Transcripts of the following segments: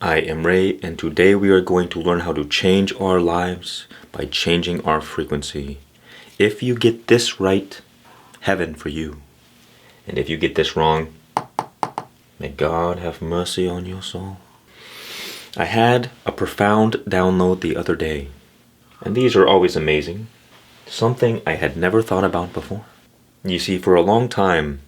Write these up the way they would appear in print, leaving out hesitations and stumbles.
I am Ray, and today we are going to learn how to change our lives by changing our frequency. If you get this right, heaven for you. And if you get this wrong, may God have mercy on your soul. I had a profound download the other day, and these are always amazing. Something I had never thought about before. You see, for a long time,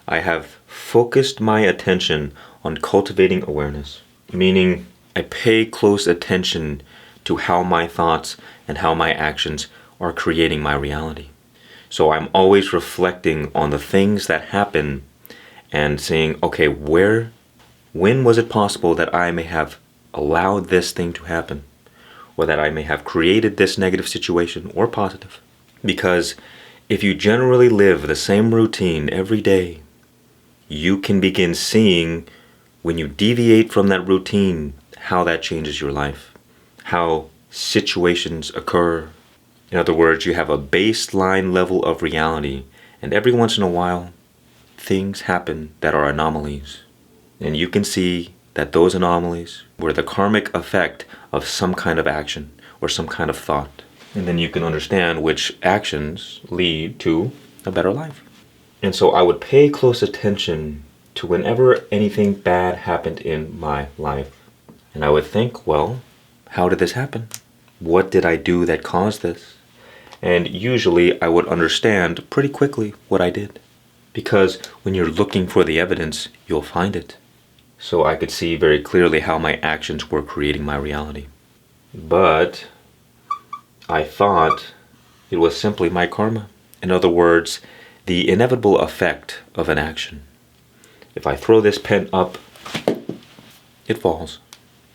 I have focused my attention on cultivating awareness, meaning I pay close attention to how my thoughts and how my actions are creating my reality. So I'm always reflecting on the things that happen and saying, okay, when was it possible that I may have allowed this thing to happen? Or that I may have created this negative situation or positive? Because if you generally live the same routine every day, you can begin seeing when you deviate from that routine how that changes your life, how situations occur. In other words, you have a baseline level of reality, and every once in a while, things happen that are anomalies. And you can see that those anomalies were the karmic effect of some kind of action or some kind of thought. And then you can understand which actions lead to a better life. And so I would pay close attention to whenever anything bad happened in my life. And I would think, well, how did this happen? What did I do that caused this? And usually I would understand pretty quickly what I did. Because when you're looking for the evidence, you'll find it. So I could see very clearly how my actions were creating my reality. But I thought it was simply my karma. In other words, the inevitable effect of an action. If I throw this pen up, it falls.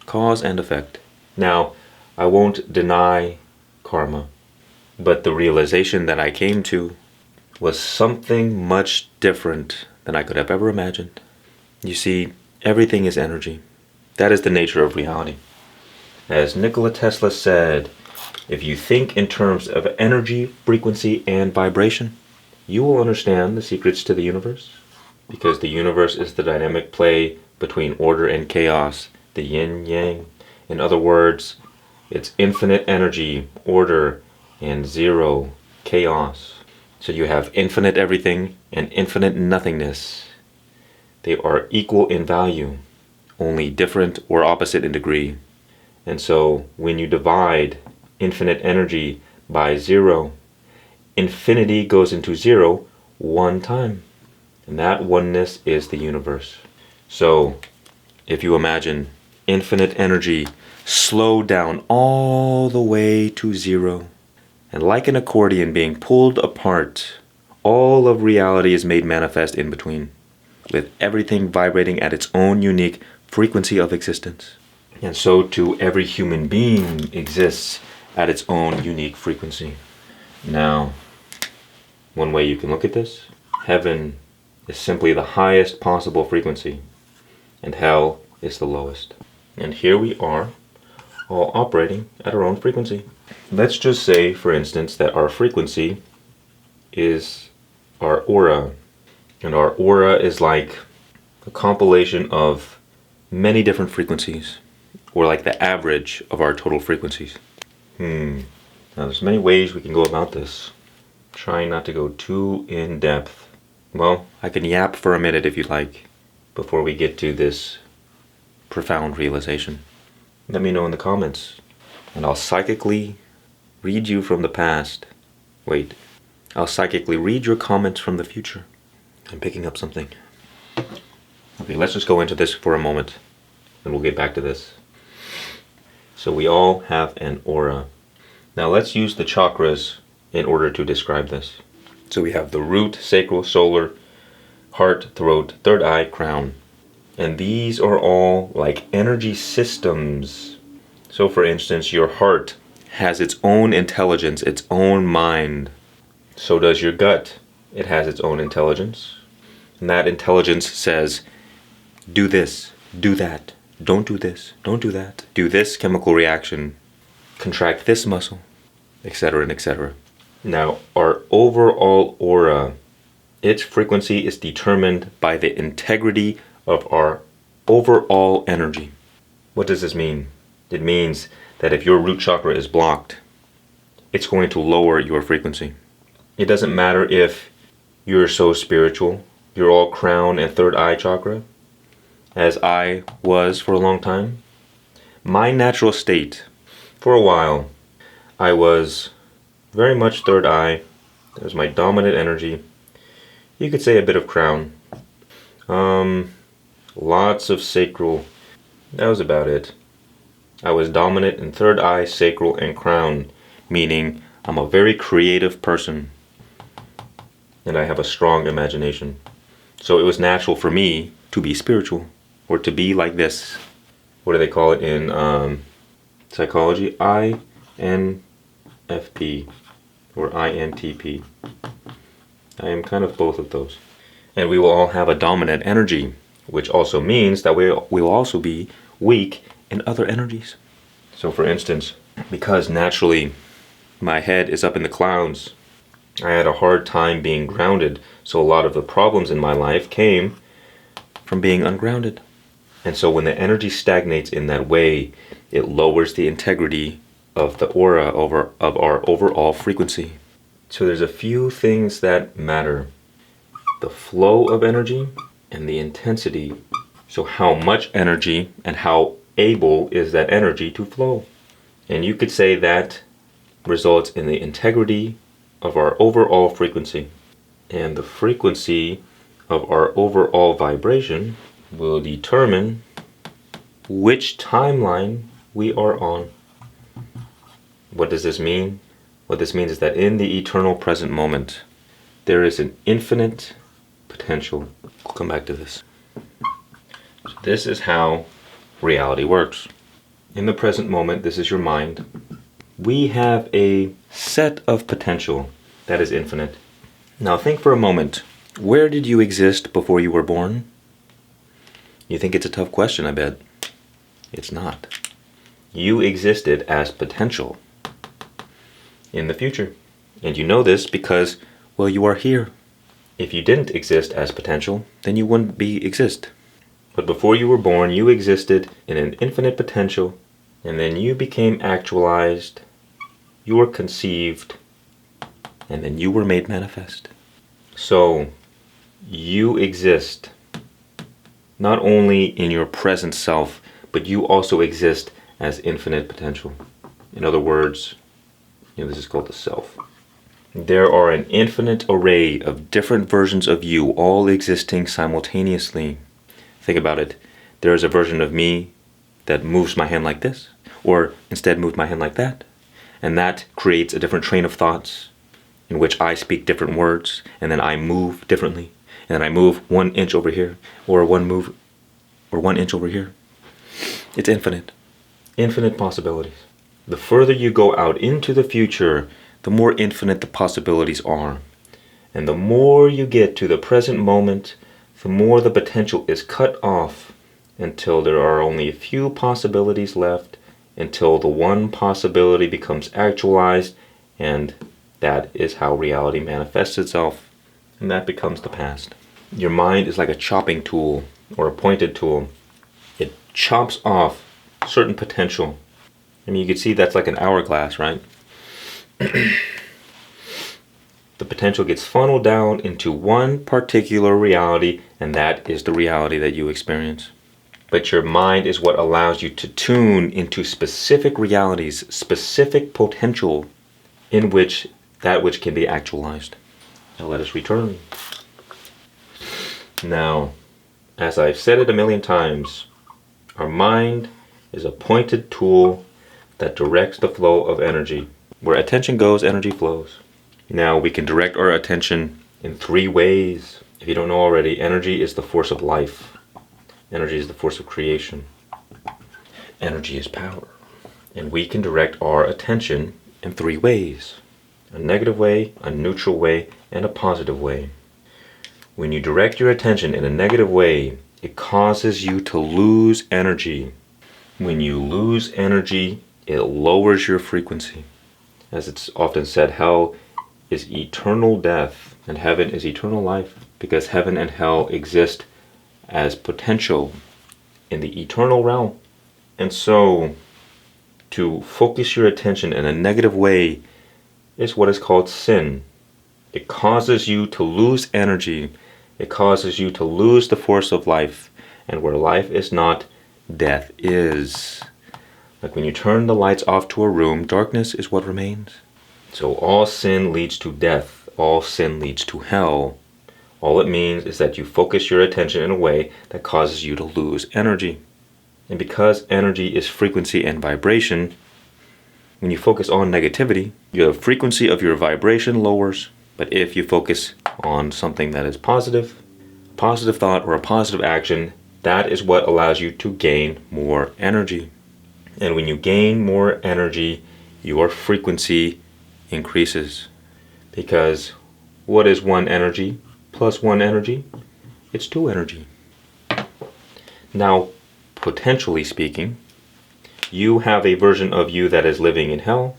Cause and effect. Now, I won't deny karma, but the realization that I came to was something much different than I could have ever imagined. You see, everything is energy. That is the nature of reality. As Nikola Tesla said, if you think in terms of energy, frequency, and vibration, you will understand the secrets to the universe. Because the universe is the dynamic play between order and chaos, the yin-yang. In other words, it's infinite energy, order, and zero, chaos. So you have infinite everything and infinite nothingness. They are equal in value, only different or opposite in degree. And so when you divide infinite energy by zero, infinity goes into zero one time. And that oneness is the universe. So if you imagine infinite energy slowed down all the way to zero, and like an accordion being pulled apart, all of reality is made manifest in between, with everything vibrating at its own unique frequency of existence. And so too every human being exists at its own unique frequency. Now, one way you can look at this, heaven is simply the highest possible frequency, and hell is the lowest. And here we are, all operating at our own frequency. Let's just say, for instance, that our frequency is our aura. And our aura is like a compilation of many different frequencies, or like the average of our total frequencies. Now there's many ways we can go about this. Trying not to go too in depth. Well, I can yap for a minute if you'd like, before we get to this profound realization. Let me know in the comments, and I'll psychically read you from the past. Wait, I'll psychically read your comments from the future. I'm picking up something. Okay, let's just go into this for a moment, and we'll get back to this. So we all have an aura. Now let's use the chakras in order to describe this. So we have the root, sacral, solar, heart, throat, third eye, crown. And these are all like energy systems. So for instance, your heart has its own intelligence, its own mind. So does your gut. It has its own intelligence. And that intelligence says, do this, do that, don't do this, don't do that, do this chemical reaction, contract this muscle, etc. and etc. Now, our overall aura, its frequency is determined by the integrity of our overall energy. What does this mean? It means that if your root chakra is blocked, it's going to lower your frequency. It doesn't matter if you're so spiritual, you're all crown and third eye chakra, as I was for a long time. My natural state, for a while, I was very much third eye. That was my dominant energy. You could say a bit of crown. Lots of sacral. That was about it. I was dominant in third eye, sacral, and crown, meaning I'm a very creative person and I have a strong imagination. So it was natural for me to be spiritual, or to be like this. What do they call it in psychology? INFP or INTP. I am kind of both of those. And we will all have a dominant energy, which also means that we will also be weak in other energies. So for instance, because naturally my head is up in the clouds, I had a hard time being grounded. So a lot of the problems in my life came from being ungrounded. And so when the energy stagnates in that way, it lowers the integrity of the aura of our overall frequency. So there's a few things that matter. The flow of energy and the intensity. So how much energy and how able is that energy to flow? And you could say that results in the integrity of our overall frequency. And the frequency of our overall vibration will determine which timeline we are on. What does this mean? What this means is that in the eternal present moment, there is an infinite potential. We'll come back to this. So this is how reality works. In the present moment, this is your mind. We have a set of potential that is infinite. Now think for a moment, where did you exist before you were born? You think it's a tough question, I bet. It's not. You existed as potential in the future. And you know this because, well, you are here. If you didn't exist as potential, then you wouldn't exist. But before you were born, you existed in an infinite potential, and then you became actualized, you were conceived, and then you were made manifest. So, you exist not only in your present self, but you also exist as infinite potential. In other words, this is called the self. There are an infinite array of different versions of you, all existing simultaneously. Think about it. There is a version of me that moves my hand like this, or instead moves my hand like that. And that creates a different train of thoughts in which I speak different words, and then I move differently. And then I move 1 inch over here, or 1 inch over here. It's infinite. Infinite possibilities. The further you go out into the future, the more infinite the possibilities are. And the more you get to the present moment, the more the potential is cut off until there are only a few possibilities left, until the one possibility becomes actualized, and that is how reality manifests itself, and that becomes the past. Your mind is like a chopping tool or a pointed tool. It chops off certain potential. I mean, you can see that's like an hourglass, right? The potential gets funneled down into one particular reality, and that is the reality that you experience. But your mind is what allows you to tune into specific realities, specific potential in which that which can be actualized. Now let us return. Now, as I've said it a million times, our mind is a pointed tool that directs the flow of energy. Where attention goes, energy flows. Now we can direct our attention in 3 ways. If you don't know already, energy is the force of life. Energy is the force of creation. Energy is power. And we can direct our attention in 3 ways. A negative way, a neutral way, and a positive way. When you direct your attention in a negative way, it causes you to lose energy. When you lose energy, it lowers your frequency. As it's often said, hell is eternal death and heaven is eternal life, because heaven and hell exist as potential in the eternal realm. And so, to focus your attention in a negative way is what is called sin. It causes you to lose energy. It causes you to lose the force of life. And where life is not, death is. Like when you turn the lights off to a room, darkness is what remains. So all sin leads to death. All sin leads to hell. All it means is that you focus your attention in a way that causes you to lose energy. And because energy is frequency and vibration, when you focus on negativity, the frequency of your vibration lowers. But if you focus on something that is positive, a positive thought or a positive action, that is what allows you to gain more energy. And when you gain more energy, your frequency increases. Because what is one energy plus one energy? It's two energy. Now, potentially speaking, you have a version of you that is living in hell,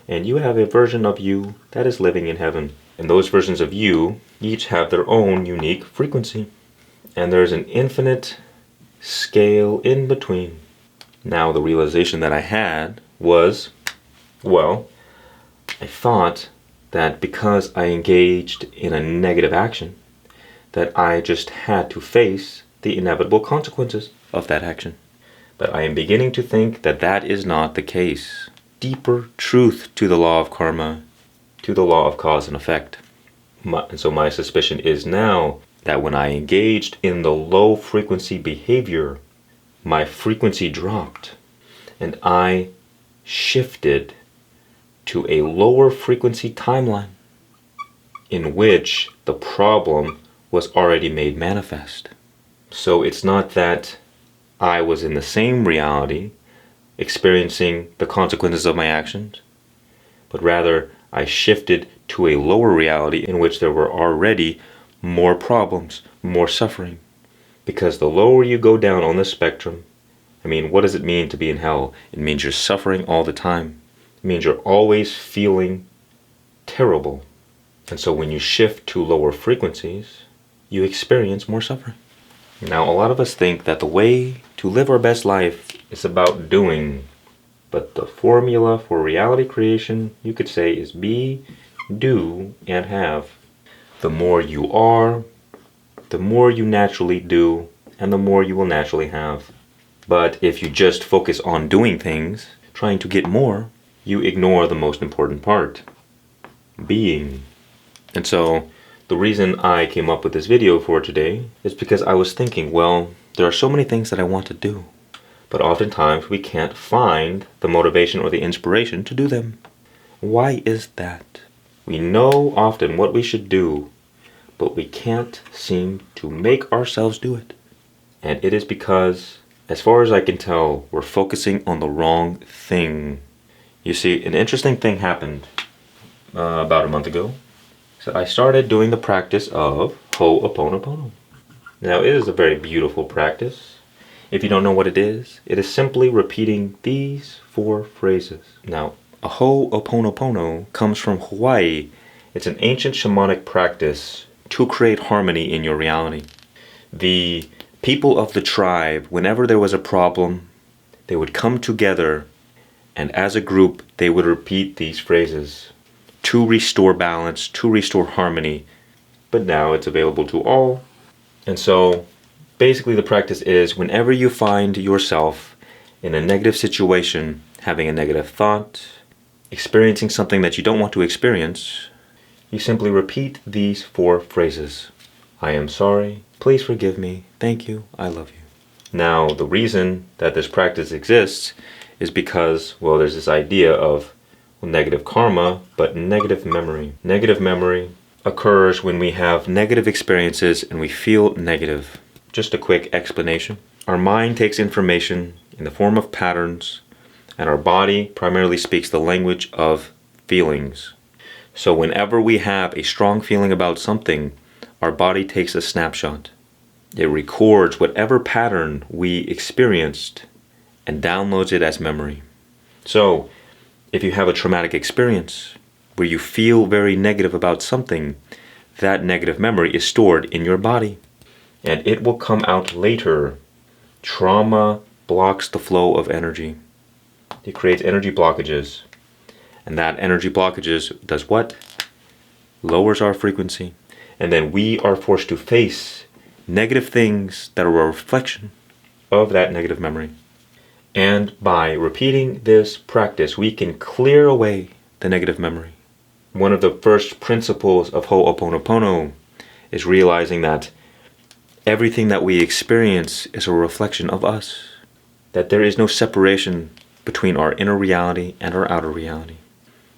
and you have a version of you that is living in heaven. And those versions of you each have their own unique frequency. And there's an infinite scale in between. Now, the realization that I had was, well, I thought that because I engaged in a negative action, that I just had to face the inevitable consequences of that action. But I am beginning to think that that is not the case. Deeper truth to the law of karma, to the law of cause and effect. And so my suspicion is now that when I engaged in the low frequency behavior, my frequency dropped and I shifted to a lower frequency timeline in which the problem was already made manifest. So it's not that I was in the same reality experiencing the consequences of my actions, but rather I shifted to a lower reality in which there were already more problems, more suffering. Because the lower you go down on the spectrum, what does it mean to be in hell? It means you're suffering all the time. It means you're always feeling terrible. And so when you shift to lower frequencies, you experience more suffering. Now, a lot of us think that the way to live our best life is about doing. But the formula for reality creation, you could say, is be, do, and have. The more you are, the more you naturally do, and the more you will naturally have. But if you just focus on doing things, trying to get more, you ignore the most important part, being. And so, the reason I came up with this video for today is because I was thinking, well, there are so many things that I want to do, but oftentimes we can't find the motivation or the inspiration to do them. Why is that? We know often what we should do, but we can't seem to make ourselves do it. And it is because, as far as I can tell, we're focusing on the wrong thing. You see, an interesting thing happened about a month ago. So I started doing the practice of Ho'oponopono. Now, it is a very beautiful practice. If you don't know what it is simply repeating these 4 phrases. Now, a Ho'oponopono comes from Hawaii. It's an ancient shamanic practice to create harmony in your reality. The people of the tribe, whenever there was a problem, they would come together, and as a group, they would repeat these phrases to restore balance, to restore harmony. But now it's available to all. And so basically the practice is whenever you find yourself in a negative situation, having a negative thought, experiencing something that you don't want to experience, you simply repeat these 4 phrases. I am sorry, please forgive me, thank you, I love you. Now, the reason that this practice exists is because, well, there's this idea of negative karma, but negative memory. Negative memory occurs when we have negative experiences and we feel negative. Just a quick explanation. Our mind takes information in the form of patterns, and our body primarily speaks the language of feelings. So whenever we have a strong feeling about something, our body takes a snapshot. It records whatever pattern we experienced and downloads it as memory. So, if you have a traumatic experience where you feel very negative about something, that negative memory is stored in your body. And it will come out later. Trauma blocks the flow of energy. It creates energy blockages. And that energy blockages does what? Lowers our frequency. And then we are forced to face negative things that are a reflection of that negative memory. And by repeating this practice, we can clear away the negative memory. One of the first principles of Ho'oponopono is realizing that everything that we experience is a reflection of us. That there is no separation between our inner reality and our outer reality.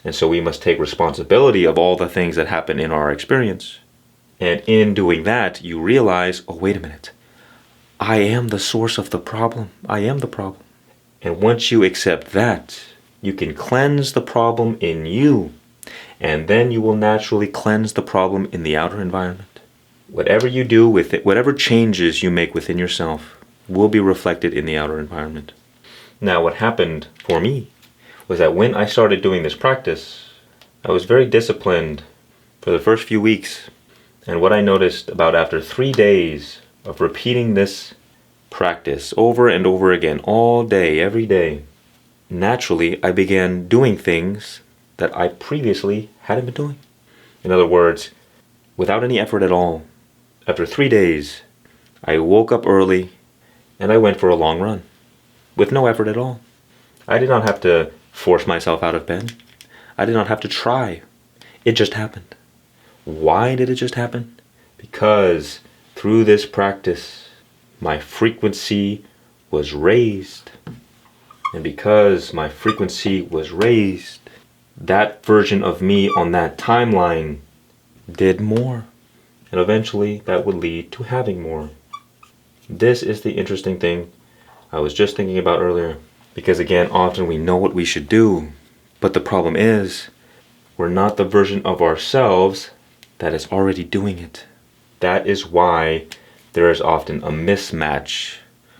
And so we must take responsibility of all the things that happen in our experience. And in doing that, you realize, oh, wait a minute. I am the source of the problem. I am the problem. And once you accept that, you can cleanse the problem in you. And then you will naturally cleanse the problem in the outer environment. Whatever you do with it, whatever changes you make within yourself, will be reflected in the outer environment. Now, what happened for me was that when I started doing this practice, I was very disciplined for the first few weeks. And what I noticed about after 3 days of repeating this practice over and over again, all day, every day, naturally I began doing things that I previously hadn't been doing. In other words, without any effort at all, after 3 days, I woke up early and I went for a long run with no effort at all. I did not have to force myself out of bed. I did not have to try. It just happened. Why did it just happen? Because through this practice, my frequency was raised. And because my frequency was raised, that version of me on that timeline did more. And eventually that would lead to having more. This is the interesting thing I was just thinking about earlier. Because again, often we know what we should do. But the problem is, we're not the version of ourselves that is already doing it. That is why there is often a mismatch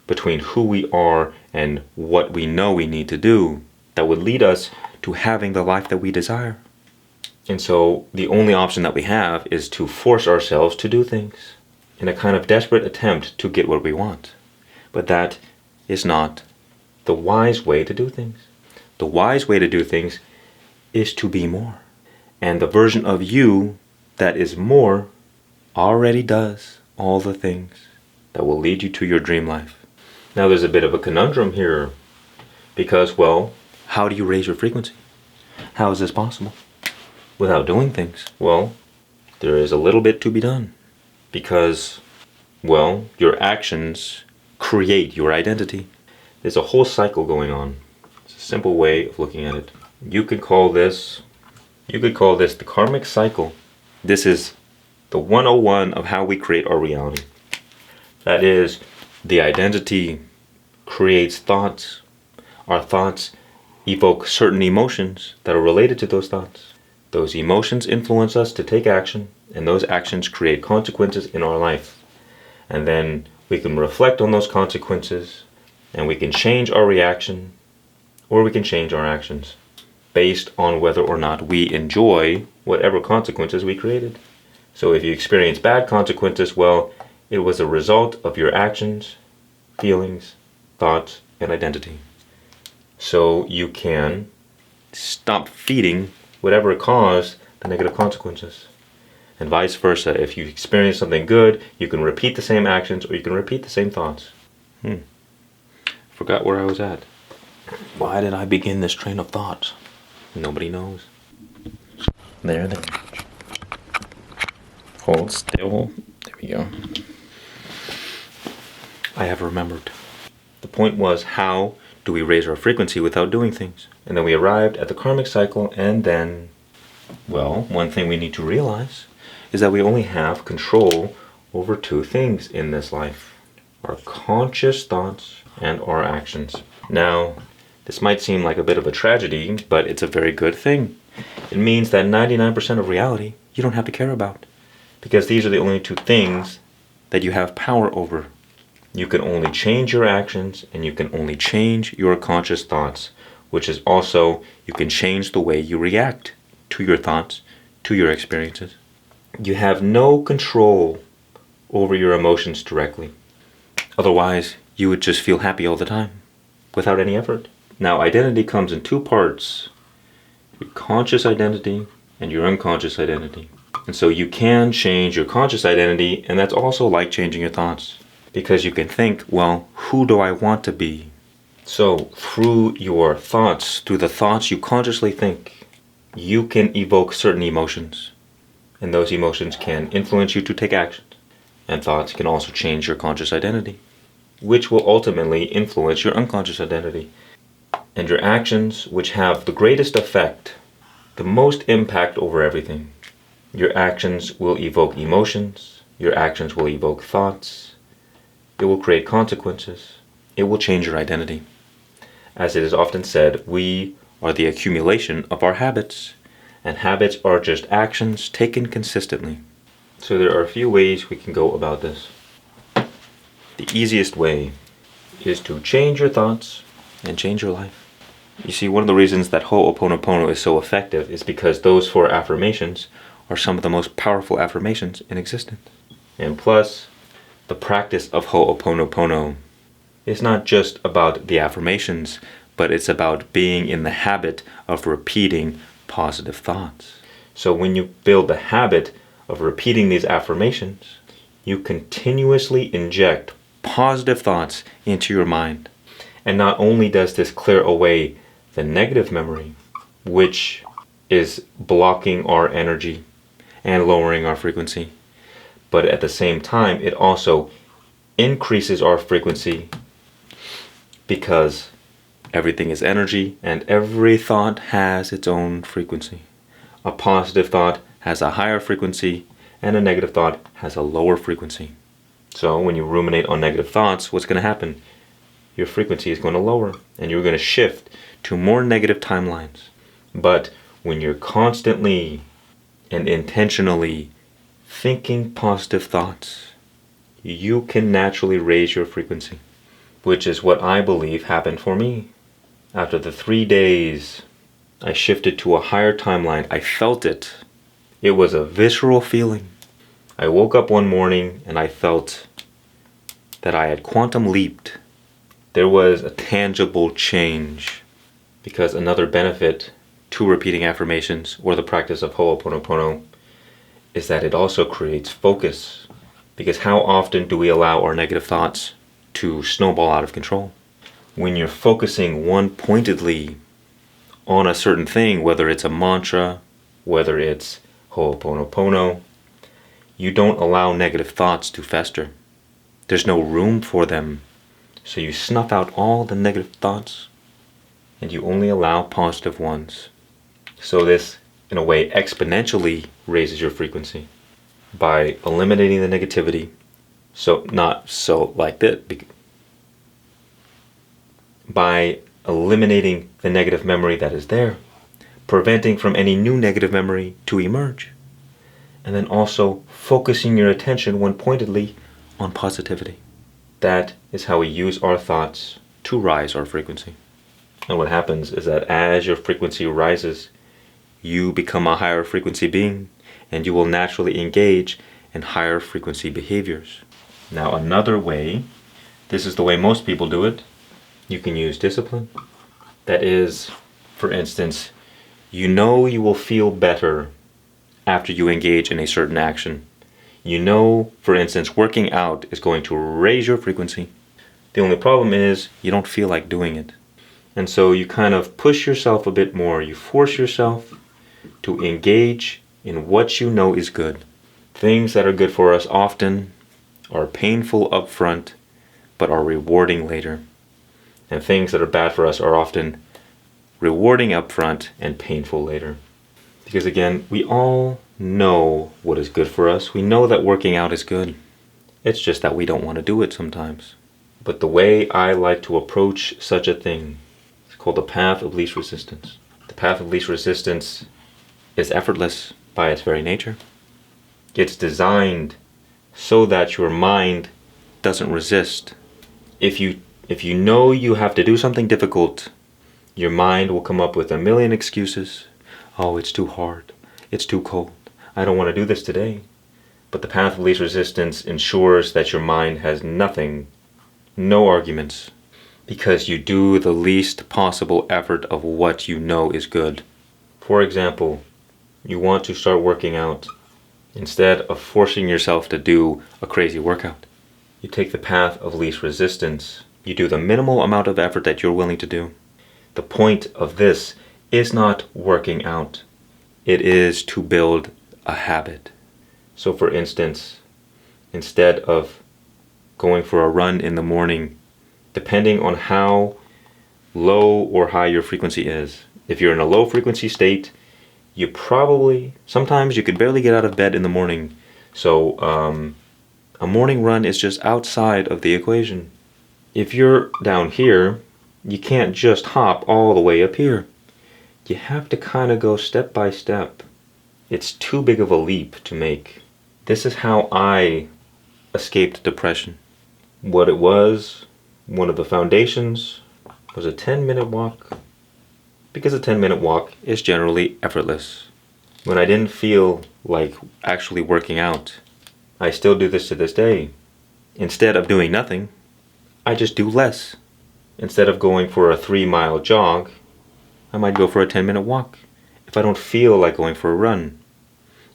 between who we are and what we know we need to do that would lead us to having the life that we desire. And so the only option that we have is to force ourselves to do things in a kind of desperate attempt to get what we want. But that is not the wise way to do things. The wise way to do things is to be more. And the version of you that is more already does all the things that will lead you to your dream life. Now there's a bit of a conundrum here because, well, how do you raise your frequency? How is this possible? Without doing things. Well, there is a little bit to be done because, well, your actions create your identity. There's a whole cycle going on. It's a simple way of looking at it. You could call this the karmic cycle. This is the 101 of how we create our reality. That is, the identity creates thoughts. Our thoughts evoke certain emotions that are related to those thoughts. Those emotions influence us to take action, and those actions create consequences in our life. And then we can reflect on those consequences, and we can change our reaction, or we can change our actions based on whether or not we enjoy whatever consequences we created. So if you experience bad consequences, well, it was a result of your actions, feelings, thoughts, and identity. So you can stop feeding whatever caused the negative consequences. And vice versa. If you experience something good, you can repeat the same actions or you can repeat the same thoughts. Forgot where I was at. Why did I begin this train of thought? Nobody knows. There. Hold still. There we go. I have remembered. The point was, how do we raise our frequency without doing things? And then we arrived at the karmic cycle, and then, well, one thing we need to realize is that we only have control over two things in this life: our conscious thoughts and our actions. Now, this might seem like a bit of a tragedy, but it's a very good thing. It means that 99% of reality you don't have to care about, because these are the only two things that you have power over. You can only change your actions, and you can only change your conscious thoughts, which is also, you can change the way you react to your thoughts, to your experiences. You have no control over your emotions directly. Otherwise, you would just feel happy all the time without any effort. Now, identity comes in two parts: your conscious identity and your unconscious identity. And so you can change your conscious identity, and that's also like changing your thoughts, because you can think, well, who do I want to be? So through your thoughts, through the thoughts you consciously think, you can evoke certain emotions, and those emotions can influence you to take action. And thoughts can also change your conscious identity, which will ultimately influence your unconscious identity. And your actions, which have the greatest effect, the most impact over everything. Your actions will evoke emotions. Your actions will evoke thoughts. It will create consequences. It will change your identity. As it is often said, we are the accumulation of our habits, and habits are just actions taken consistently. So there are a few ways we can go about this. The easiest way is to change your thoughts and change your life. You see, one of the reasons that Ho'oponopono is so effective is because those 4 affirmations are some of the most powerful affirmations in existence. And plus, the practice of Ho'oponopono is not just about the affirmations, but it's about being in the habit of repeating positive thoughts. So when you build the habit of repeating these affirmations, you continuously inject positive thoughts into your mind. And not only does this clear away the negative memory, which is blocking our energy and lowering our frequency, but at the same time it also increases our frequency, because everything is energy and every thought has its own frequency. A positive thought has a higher frequency and a negative thought has a lower frequency. So when you ruminate on negative thoughts, what's going to happen? Your frequency is going to lower and you're going to shift to more negative timelines. But when you're constantly and intentionally thinking positive thoughts, you can naturally raise your frequency, which is what I believe happened for me. After the 3 days, I shifted to a higher timeline. I felt it. It was a visceral feeling. I woke up one morning and I felt that I had quantum leaped. There was a tangible change, because another benefit to repeating affirmations or the practice of Ho'oponopono is that it also creates focus. Because how often do we allow our negative thoughts to snowball out of control? When you're focusing one pointedly on a certain thing, whether it's a mantra, whether it's Ho'oponopono, you don't allow negative thoughts to fester. There's no room for them. So you snuff out all the negative thoughts and you only allow positive ones. So this, in a way, exponentially raises your frequency by eliminating the negativity. So not so like that. By eliminating the negative memory that is there, preventing from any new negative memory to emerge, and then also focusing your attention one pointedly on positivity. That is how we use our thoughts to rise our frequency. And what happens is that as your frequency rises, you become a higher frequency being, and you will naturally engage in higher frequency behaviors. Now another way, this is the way most people do it, you can use discipline. That is, for instance, you know you will feel better after you engage in a certain action. You know, for instance, working out is going to raise your frequency. The only problem is you don't feel like doing it. And so you kind of push yourself a bit more. You force yourself to engage in what you know is good. Things that are good for us often are painful up front, but are rewarding later. And things that are bad for us are often rewarding up front and painful later. Because again, we all know what is good for us. We know that working out is good. It's just that we don't want to do it sometimes. But the way I like to approach such a thing is called the path of least resistance. The path of least resistance is effortless by its very nature. It's designed so that your mind doesn't resist. If you know you have to do something difficult, your mind will come up with a million excuses. Oh, it's too hard. It's too cold. I don't want to do this today. But the path of least resistance ensures that your mind has nothing no arguments, because you do the least possible effort of what you know is good. For example, you want to start working out. Instead of forcing yourself to do a crazy workout, you take the path of least resistance. You do the minimal amount of effort that you're willing to do. The point of this is not working out. It is to build a habit. So for instance, instead of going for a run in the morning, depending on how low or high your frequency is. If you're in a low frequency state, sometimes you could barely get out of bed in the morning. So a morning run is just outside of the equation. If you're down here, you can't just hop all the way up here. You have to kind of go step by step. It's too big of a leap to make. This is how I escaped depression. What it was, one of the foundations, was a 10-minute walk. Because a 10-minute walk is generally effortless. When I didn't feel like actually working out, I still do this to this day. Instead of doing nothing, I just do less. Instead of going for a 3-mile jog, I might go for a 10-minute walk if I don't feel like going for a run.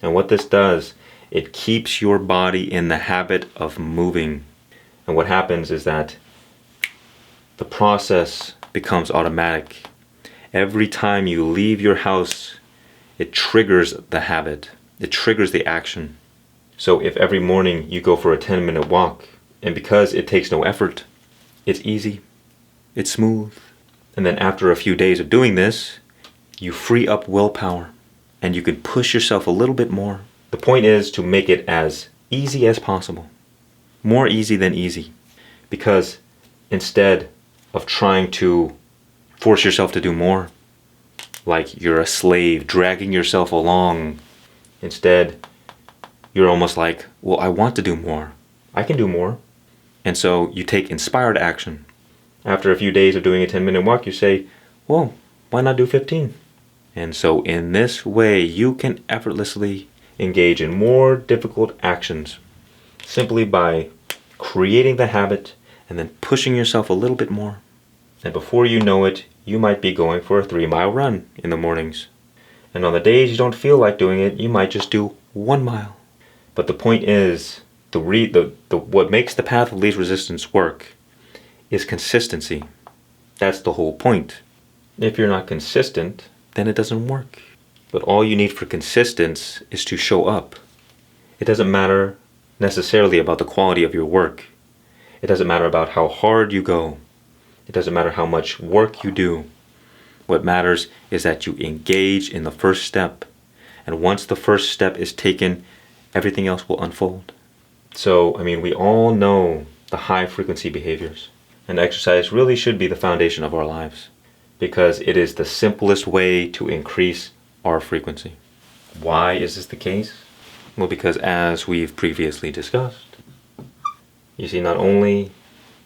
And what this does, it keeps your body in the habit of moving. And what happens is that the process becomes automatic. Every time you leave your house, it triggers the habit. It triggers the action. So if every morning you go for a 10-minute walk, and because it takes no effort, it's easy, it's smooth. And then after a few days of doing this, you free up willpower and you can push yourself a little bit more. The point is to make it as easy as possible. More easy than easy. Because instead of trying to force yourself to do more, like you're a slave dragging yourself along, instead you're almost like, well, I want to do more. I can do more. And so you take inspired action. After a few days of doing a 10-minute walk, you say, well, why not do 15? And so in this way, you can effortlessly engage in more difficult actions simply by creating the habit and then pushing yourself a little bit more. And before you know it, you might be going for a 3-mile run in the mornings. And on the days you don't feel like doing it, you might just do 1 mile. But the point is, what makes the path of least resistance work is consistency. That's the whole point. If you're not consistent, then it doesn't work. But all you need for consistency is to show up. It doesn't matter necessarily about the quality of your work. It doesn't matter about how hard you go. It doesn't matter how much work you do. What matters is that you engage in the first step. And once the first step is taken, everything else will unfold. So, we all know the high frequency behaviors. And exercise really should be the foundation of our lives, because it is the simplest way to increase our frequency. Why is this the case? Well, because as we've previously discussed, you see, not only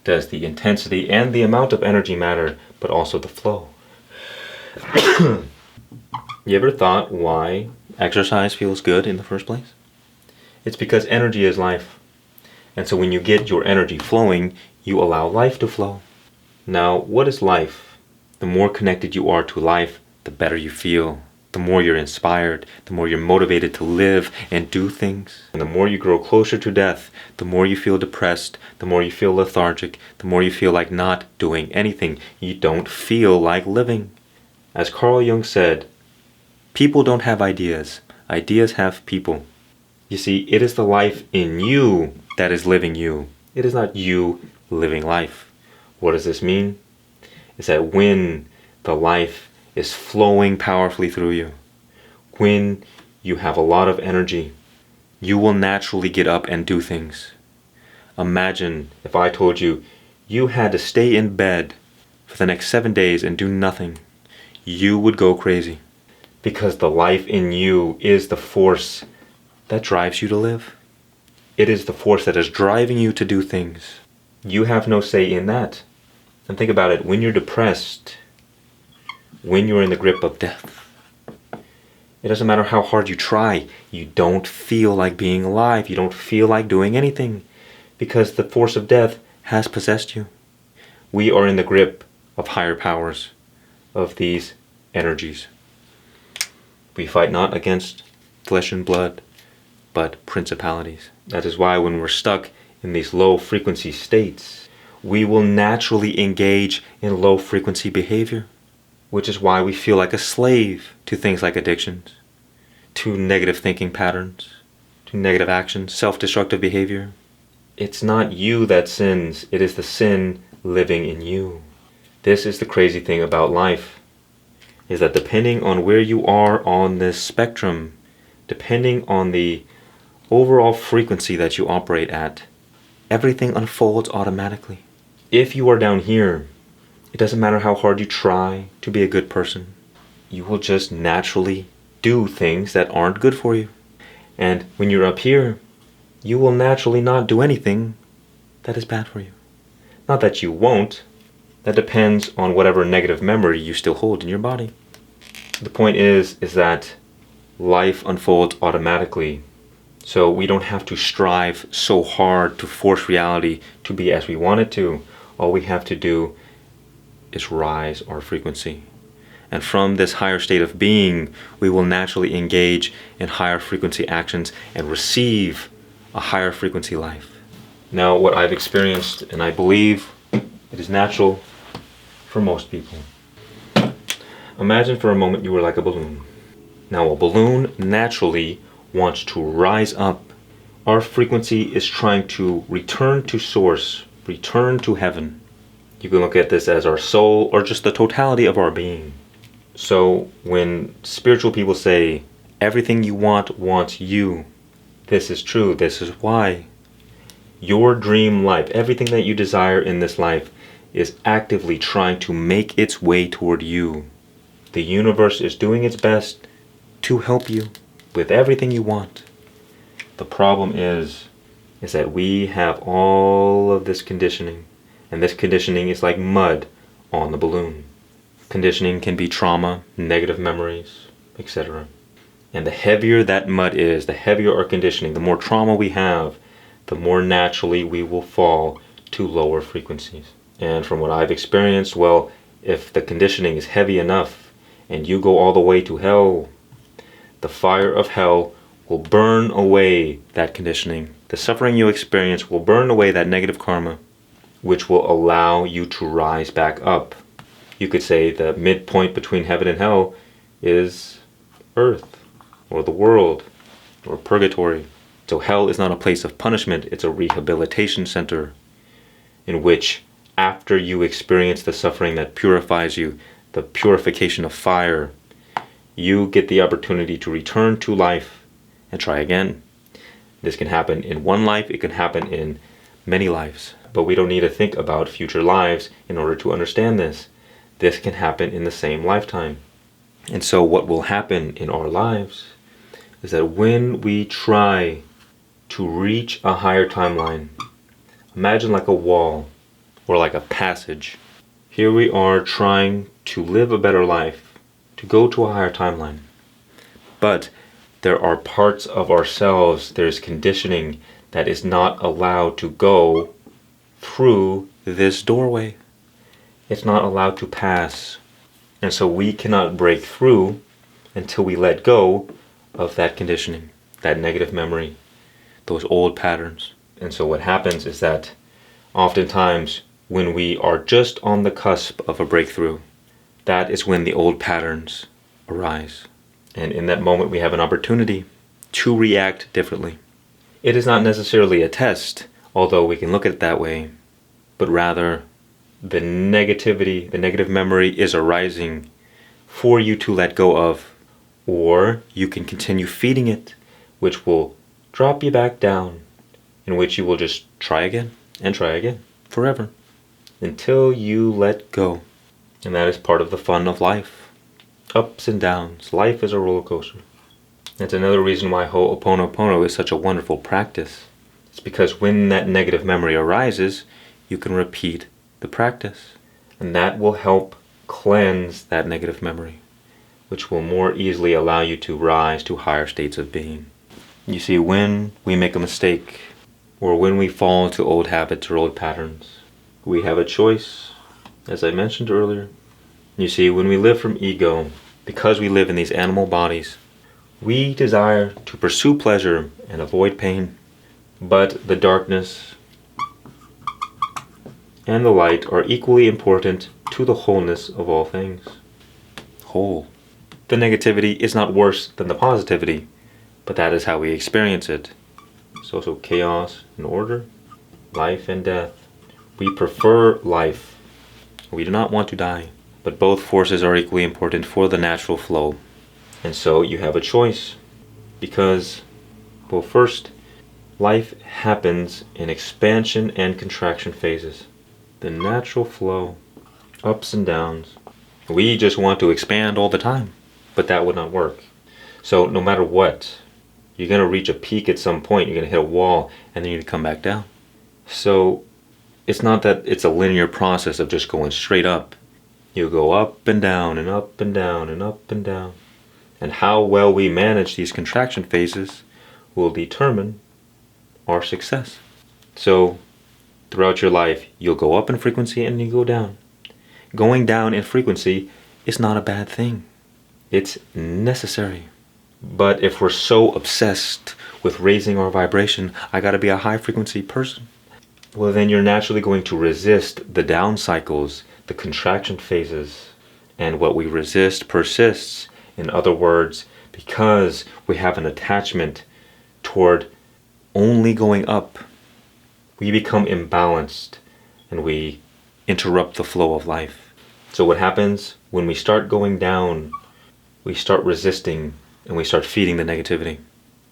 does the intensity and the amount of energy matter, but also the flow. You ever thought why exercise feels good in the first place? It's because energy is life. And so when you get your energy flowing, you allow life to flow. Now, what is life? The more connected you are to life, the better you feel. The more you're inspired, the more you're motivated to live and do things. And the more you grow closer to death, the more you feel depressed, the more you feel lethargic, the more you feel like not doing anything. You don't feel like living. As Carl Jung said, people don't have ideas. Ideas have people. You see, it is the life in you that is living you. It is not you living life. What does this mean? It's that when the life is flowing powerfully through you, when you have a lot of energy, you will naturally get up and do things. Imagine if I told you you had to stay in bed for the next 7 days and do nothing. You would go crazy, because the life in you is the force that drives you to live. It is the force that is driving you to do things. You have no say in that. And think about it, when you're depressed, when you're in the grip of death, it doesn't matter how hard you try, you don't feel like being alive, you don't feel like doing anything, because the force of death has possessed you. We are in the grip of higher powers, of these energies. We fight not against flesh and blood, but principalities. That is why when we're stuck in these low frequency states, we will naturally engage in low frequency behavior, which is why we feel like a slave to things like addictions, to negative thinking patterns, to negative actions, self-destructive behavior. It's not you that sins, it is the sin living in you. This is the crazy thing about life, is that depending on where you are on this spectrum, depending on the overall frequency that you operate at, everything unfolds automatically. If you are down here, it doesn't matter how hard you try to be a good person. You will just naturally do things that aren't good for you. And when you're up here, you will naturally not do anything that is bad for you. Not that you won't. That depends on whatever negative memory you still hold in your body. The point is that life unfolds automatically. So we don't have to strive so hard to force reality to be as we want it to. All we have to do is rise our frequency. And from this higher state of being, we will naturally engage in higher frequency actions and receive a higher frequency life. Now, what I've experienced, and I believe it is natural for most people. Imagine for a moment you were like a balloon. Now, a balloon naturally wants to rise up. Our frequency is trying to return to source, return to heaven. You can look at this as our soul or just the totality of our being. So when spiritual people say, everything you want wants you, this is true. This is why. Your dream life, everything that you desire in this life, is actively trying to make its way toward you. The universe is doing its best to help you with everything you want. The problem is that we have all of this conditioning, and this conditioning is like mud on the balloon. Conditioning can be trauma, negative memories, etc. And the heavier that mud is, the heavier our conditioning, the more trauma we have, the more naturally we will fall to lower frequencies. And from what I've experienced, well, if the conditioning is heavy enough and you go all the way to hell, the fire of hell will burn away that conditioning. The suffering you experience will burn away that negative karma, which will allow you to rise back up. You could say the midpoint between heaven and hell is earth, or the world, or purgatory. So hell is not a place of punishment, it's a rehabilitation center in which after you experience the suffering that purifies you, the purification of fire, you get the opportunity to return to life and try again. This can happen in one life, it can happen in many lives. But we don't need to think about future lives in order to understand this. This can happen in the same lifetime. And so what will happen in our lives is that when we try to reach a higher timeline, imagine like a wall or like a passage. Here we are trying to live a better life, to go to a higher timeline. But there are parts of ourselves, there's conditioning that is not allowed to go through this doorway. It's not allowed to pass. And so we cannot break through until we let go of that conditioning, that negative memory, those old patterns. And so what happens is that oftentimes when we are just on the cusp of a breakthrough, that is when the old patterns arise. And in that moment we have an opportunity to react differently. It is not necessarily a test, although we can look at it that way, but rather the negativity, the negative memory is arising for you to let go of, or you can continue feeding it, which will drop you back down, in which you will just try again and try again forever until you let go. And that is part of the fun of life. Ups and downs. Life is a roller coaster. That's another reason why Ho'oponopono is such a wonderful practice. It's because when that negative memory arises, you can repeat the practice. And that will help cleanse that negative memory, which will more easily allow you to rise to higher states of being. You see, when we make a mistake, or when we fall to old habits or old patterns. We have a choice, as I mentioned earlier. You see, when we live from ego, because we live in these animal bodies, we desire to pursue pleasure and avoid pain. But the darkness and the light are equally important to the wholeness of all things. Whole. The negativity is not worse than the positivity, but that is how we experience it. So chaos and order, life and death. We prefer life. We do not want to die. But both forces are equally important for the natural flow. And so you have a choice. Because, well, first, life happens in expansion and contraction phases. The natural flow, ups and downs. We just want to expand all the time, but that would not work. So no matter what, you're going to reach a peak at some point, you're going to hit a wall, and then you're going to come back down. So it's not that it's a linear process of just going straight up. You go up and down and up and down and up and down. And how well we manage these contraction phases will determine our success. So throughout your life, you'll go up in frequency and you go down. Going down in frequency is not a bad thing. It's necessary. But if we're so obsessed with raising our vibration, I gotta be a high frequency person, well then you're naturally going to resist the down cycles, the contraction phases. And what we resist persists. In other words, because we have an attachment toward only going up, we become imbalanced and we interrupt the flow of life. So what happens when we start going down, we start resisting and we start feeding the negativity.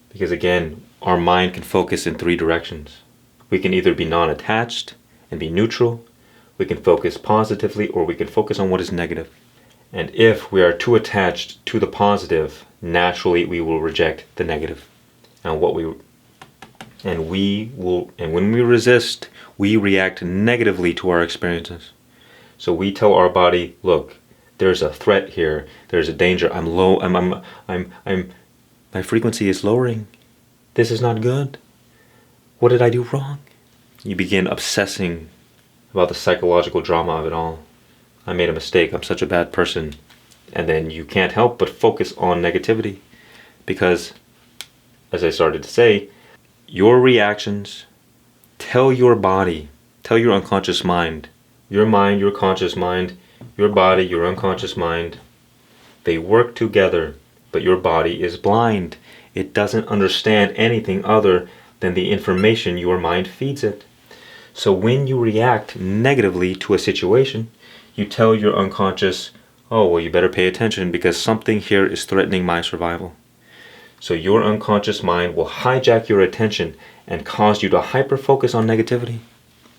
Because again, our mind can focus in three directions. We can either be non-attached and be neutral, we can focus positively, or we can focus on what is negative. And if we are too attached to the positive, naturally we will reject the negative. And when we resist, we react negatively to our experiences. So we tell our body, look, there's a threat here, there's a danger, I'm low, my frequency is lowering. This is not good. What did I do wrong? You begin obsessing about the psychological drama of it all. I made a mistake, I'm such a bad person. And then you can't help but focus on negativity. Because, as I started to say, your reactions tell your body, tell your unconscious mind, your conscious mind, your body, your unconscious mind, they work together, but your body is blind. It doesn't understand anything other than the information your mind feeds it. So when you react negatively to a situation, you tell your unconscious, oh, well, you better pay attention because something here is threatening my survival. So your unconscious mind will hijack your attention and cause you to hyper-focus on negativity,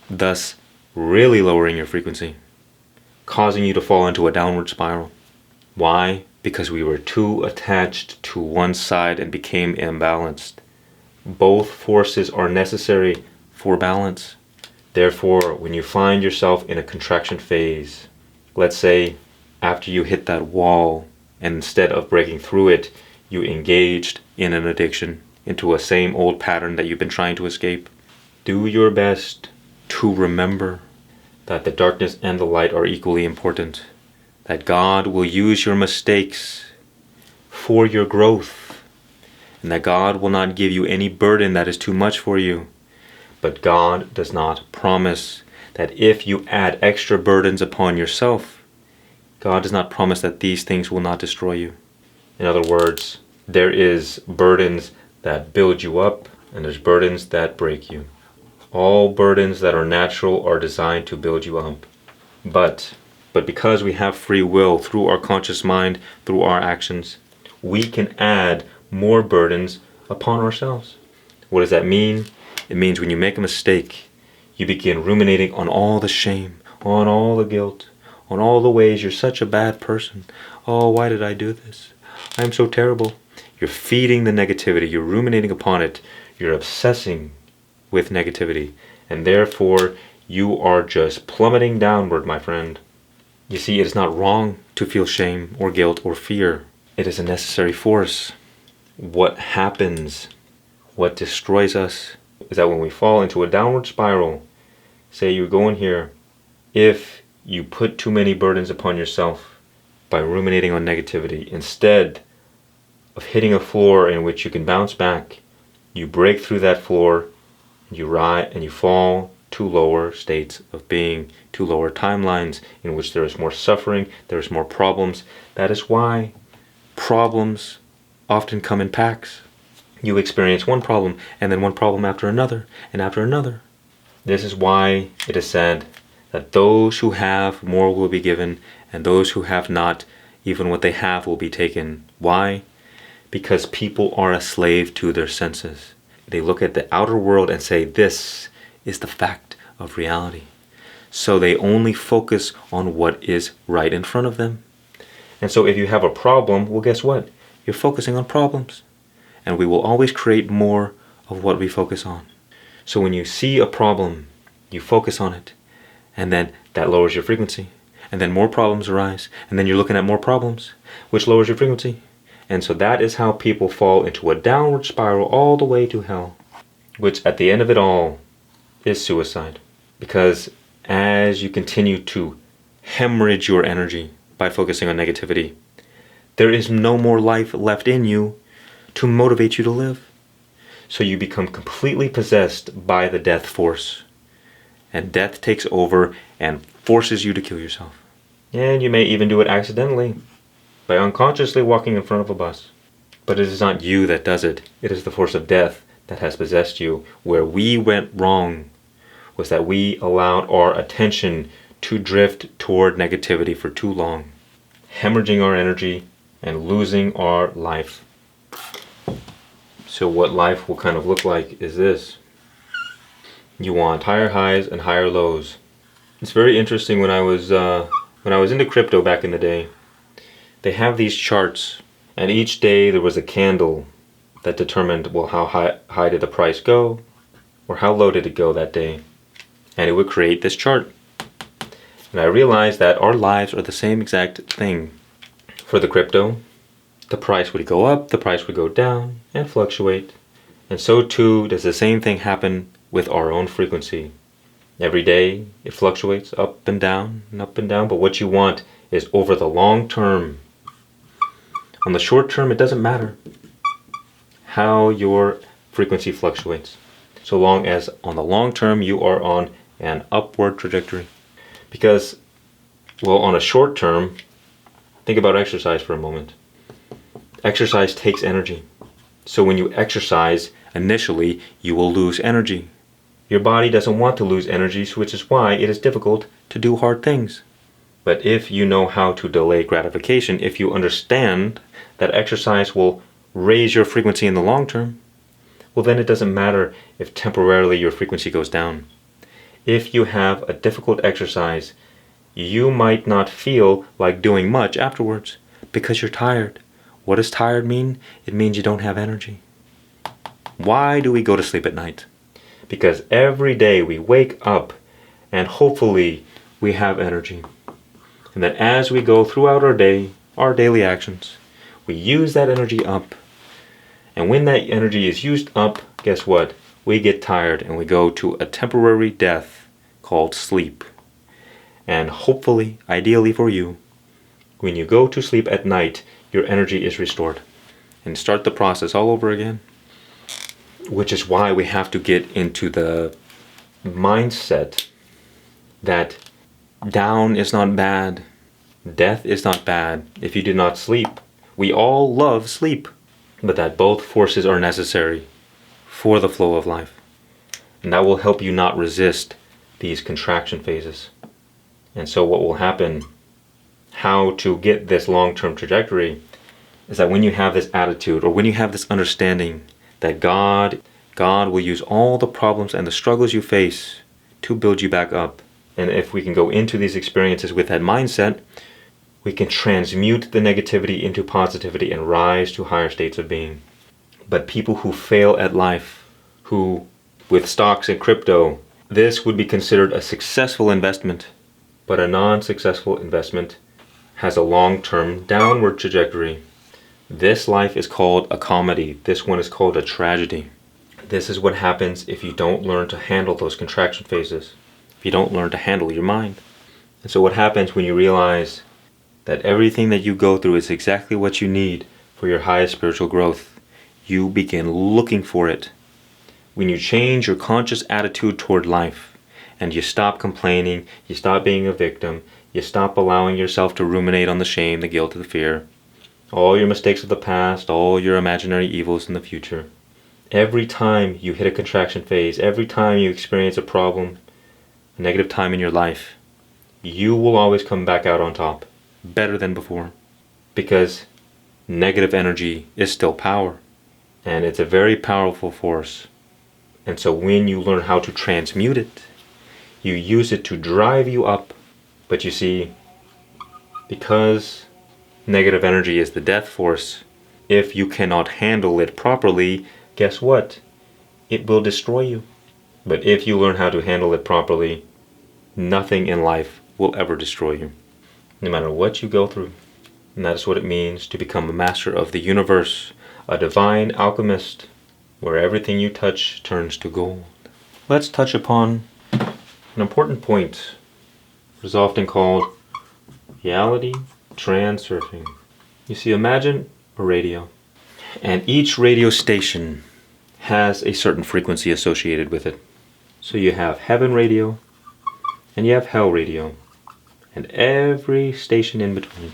thus really lowering your frequency, causing you to fall into a downward spiral. Why? Because we were too attached to one side and became imbalanced. Both forces are necessary for balance. Therefore, when you find yourself in a contraction phase, let's say after you hit that wall and instead of breaking through it, you engaged in an addiction, into a same old pattern that you've been trying to escape, do your best to remember that the darkness and the light are equally important, that God will use your mistakes for your growth, and that God will not give you any burden that is too much for you. But God does not promise that if you add extra burdens upon yourself, God does not promise that these things will not destroy you. In other words, there is burdens that build you up, and there's burdens that break you. All burdens that are natural are designed to build you up. But because we have free will through our conscious mind, through our actions, we can add more burdens upon ourselves. What does that mean? It means when you make a mistake, you begin ruminating on all the shame, on all the guilt, on all the ways you're such a bad person. Oh, why did I do this? I'm so terrible. You're feeding the negativity. You're ruminating upon it. You're obsessing with negativity. And therefore, you are just plummeting downward, my friend. You see, it is not wrong to feel shame or guilt or fear. It is a necessary force. What happens, what destroys us, is that when we fall into a downward spiral, say you go in here, if you put too many burdens upon yourself by ruminating on negativity, instead of hitting a floor in which you can bounce back, you break through that floor, you rise and you fall to lower states of being, to lower timelines in which there is more suffering, there is more problems. That is why problems often come in packs. You experience one problem and then one problem after another and after another. This is why it is said that those who have more will be given, and those who have not, even what they have will be taken. Why? Because people are a slave to their senses. They look at the outer world and say, this is the fact of reality. So they only focus on what is right in front of them. And so if you have a problem, well, guess what? You're focusing on problems. And we will always create more of what we focus on. So when you see a problem, you focus on it. And then that lowers your frequency. And then more problems arise. And then you're looking at more problems, which lowers your frequency. And so that is how people fall into a downward spiral all the way to hell, which at the end of it all is suicide. Because as you continue to hemorrhage your energy by focusing on negativity, there is no more life left in you to motivate you to live. So you become completely possessed by the death force. And death takes over and forces you to kill yourself. And you may even do it accidentally, by unconsciously walking in front of a bus. But it is not you that does it. It is the force of death that has possessed you. Where we went wrong was that we allowed our attention to drift toward negativity for too long, hemorrhaging our energy and losing our life. So what life will kind of look like is this. You want higher highs and higher lows. It's very interesting. When I was into crypto back in the day, they have these charts, and each day there was a candle that determined, well, how high did the price go, or how low did it go that day, and it would create this chart. And I realized that our lives are the same exact thing. For the crypto, the price would go up, the price would go down, and fluctuate. And so too does the same thing happen with our own frequency. Every day it fluctuates up and down and up and down, but what you want is over the long term. On the short term, it doesn't matter how your frequency fluctuates, so long as on the long term you are on an upward trajectory. Because, well, on a short term, think about exercise for a moment. Exercise takes energy. So when you exercise, initially you will lose energy. Your body doesn't want to lose energy, which is why it is difficult to do hard things. But if you know how to delay gratification, if you understand that exercise will raise your frequency in the long term, well, then it doesn't matter if temporarily your frequency goes down. If you have a difficult exercise, you might not feel like doing much afterwards because you're tired. What does tired mean? It means you don't have energy. Why do we go to sleep at night? Because every day we wake up and hopefully we have energy. And then as we go throughout our day, our daily actions, we use that energy up. And when that energy is used up, guess what? We get tired and we go to a temporary death called sleep. And hopefully, ideally for you, when you go to sleep at night, your energy is restored. And start the process all over again. Which is why we have to get into the mindset that down is not bad, death is not bad if you do not sleep. We all love sleep, but that both forces are necessary for the flow of life. And that will help you not resist these contraction phases. And so what will happen, how to get this long-term trajectory, is that when you have this attitude, or when you have this understanding that God will use all the problems and the struggles you face to build you back up. And if we can go into these experiences with that mindset, we can transmute the negativity into positivity and rise to higher states of being. But people who fail at life, who, with stocks and crypto, this would be considered a successful investment, but a non-successful investment has a long-term downward trajectory. This life is called a comedy. This one is called a tragedy. This is what happens if you don't learn to handle those contraction phases, if you don't learn to handle your mind. And so what happens when you realize that everything that you go through is exactly what you need for your highest spiritual growth? You begin looking for it. When you change your conscious attitude toward life, and you stop complaining, you stop being a victim, you stop allowing yourself to ruminate on the shame, the guilt, the fear, all your mistakes of the past, all your imaginary evils in the future. Every time you hit a contraction phase, every time you experience a problem, a negative time in your life, you will always come back out on top, better than before. Because negative energy is still power, and it's a very powerful force. And so when you learn how to transmute it, you use it to drive you up. But you see, because negative energy is the death force, if you cannot handle it properly, guess what? It will destroy you. But if you learn how to handle it properly, nothing in life will ever destroy you, no matter what you go through. And that is what it means to become a master of the universe, a divine alchemist, where everything you touch turns to gold. Let's touch upon an important point, what is often called reality transurfing. You see, imagine a radio, and each radio station has a certain frequency associated with it. So you have heaven radio, and you have hell radio, and every station in between.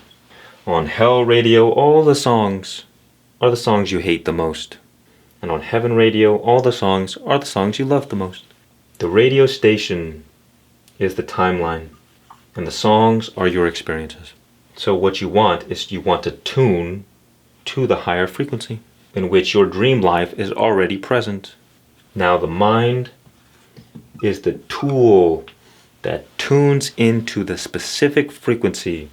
On hell radio, all the songs are the songs you hate the most. And on heaven radio, all the songs are the songs you love the most. The radio station is the timeline, and the songs are your experiences. So what you want is you want to tune to the higher frequency, in which your dream life is already present. Now the mind is the tool that tunes into the specific frequency.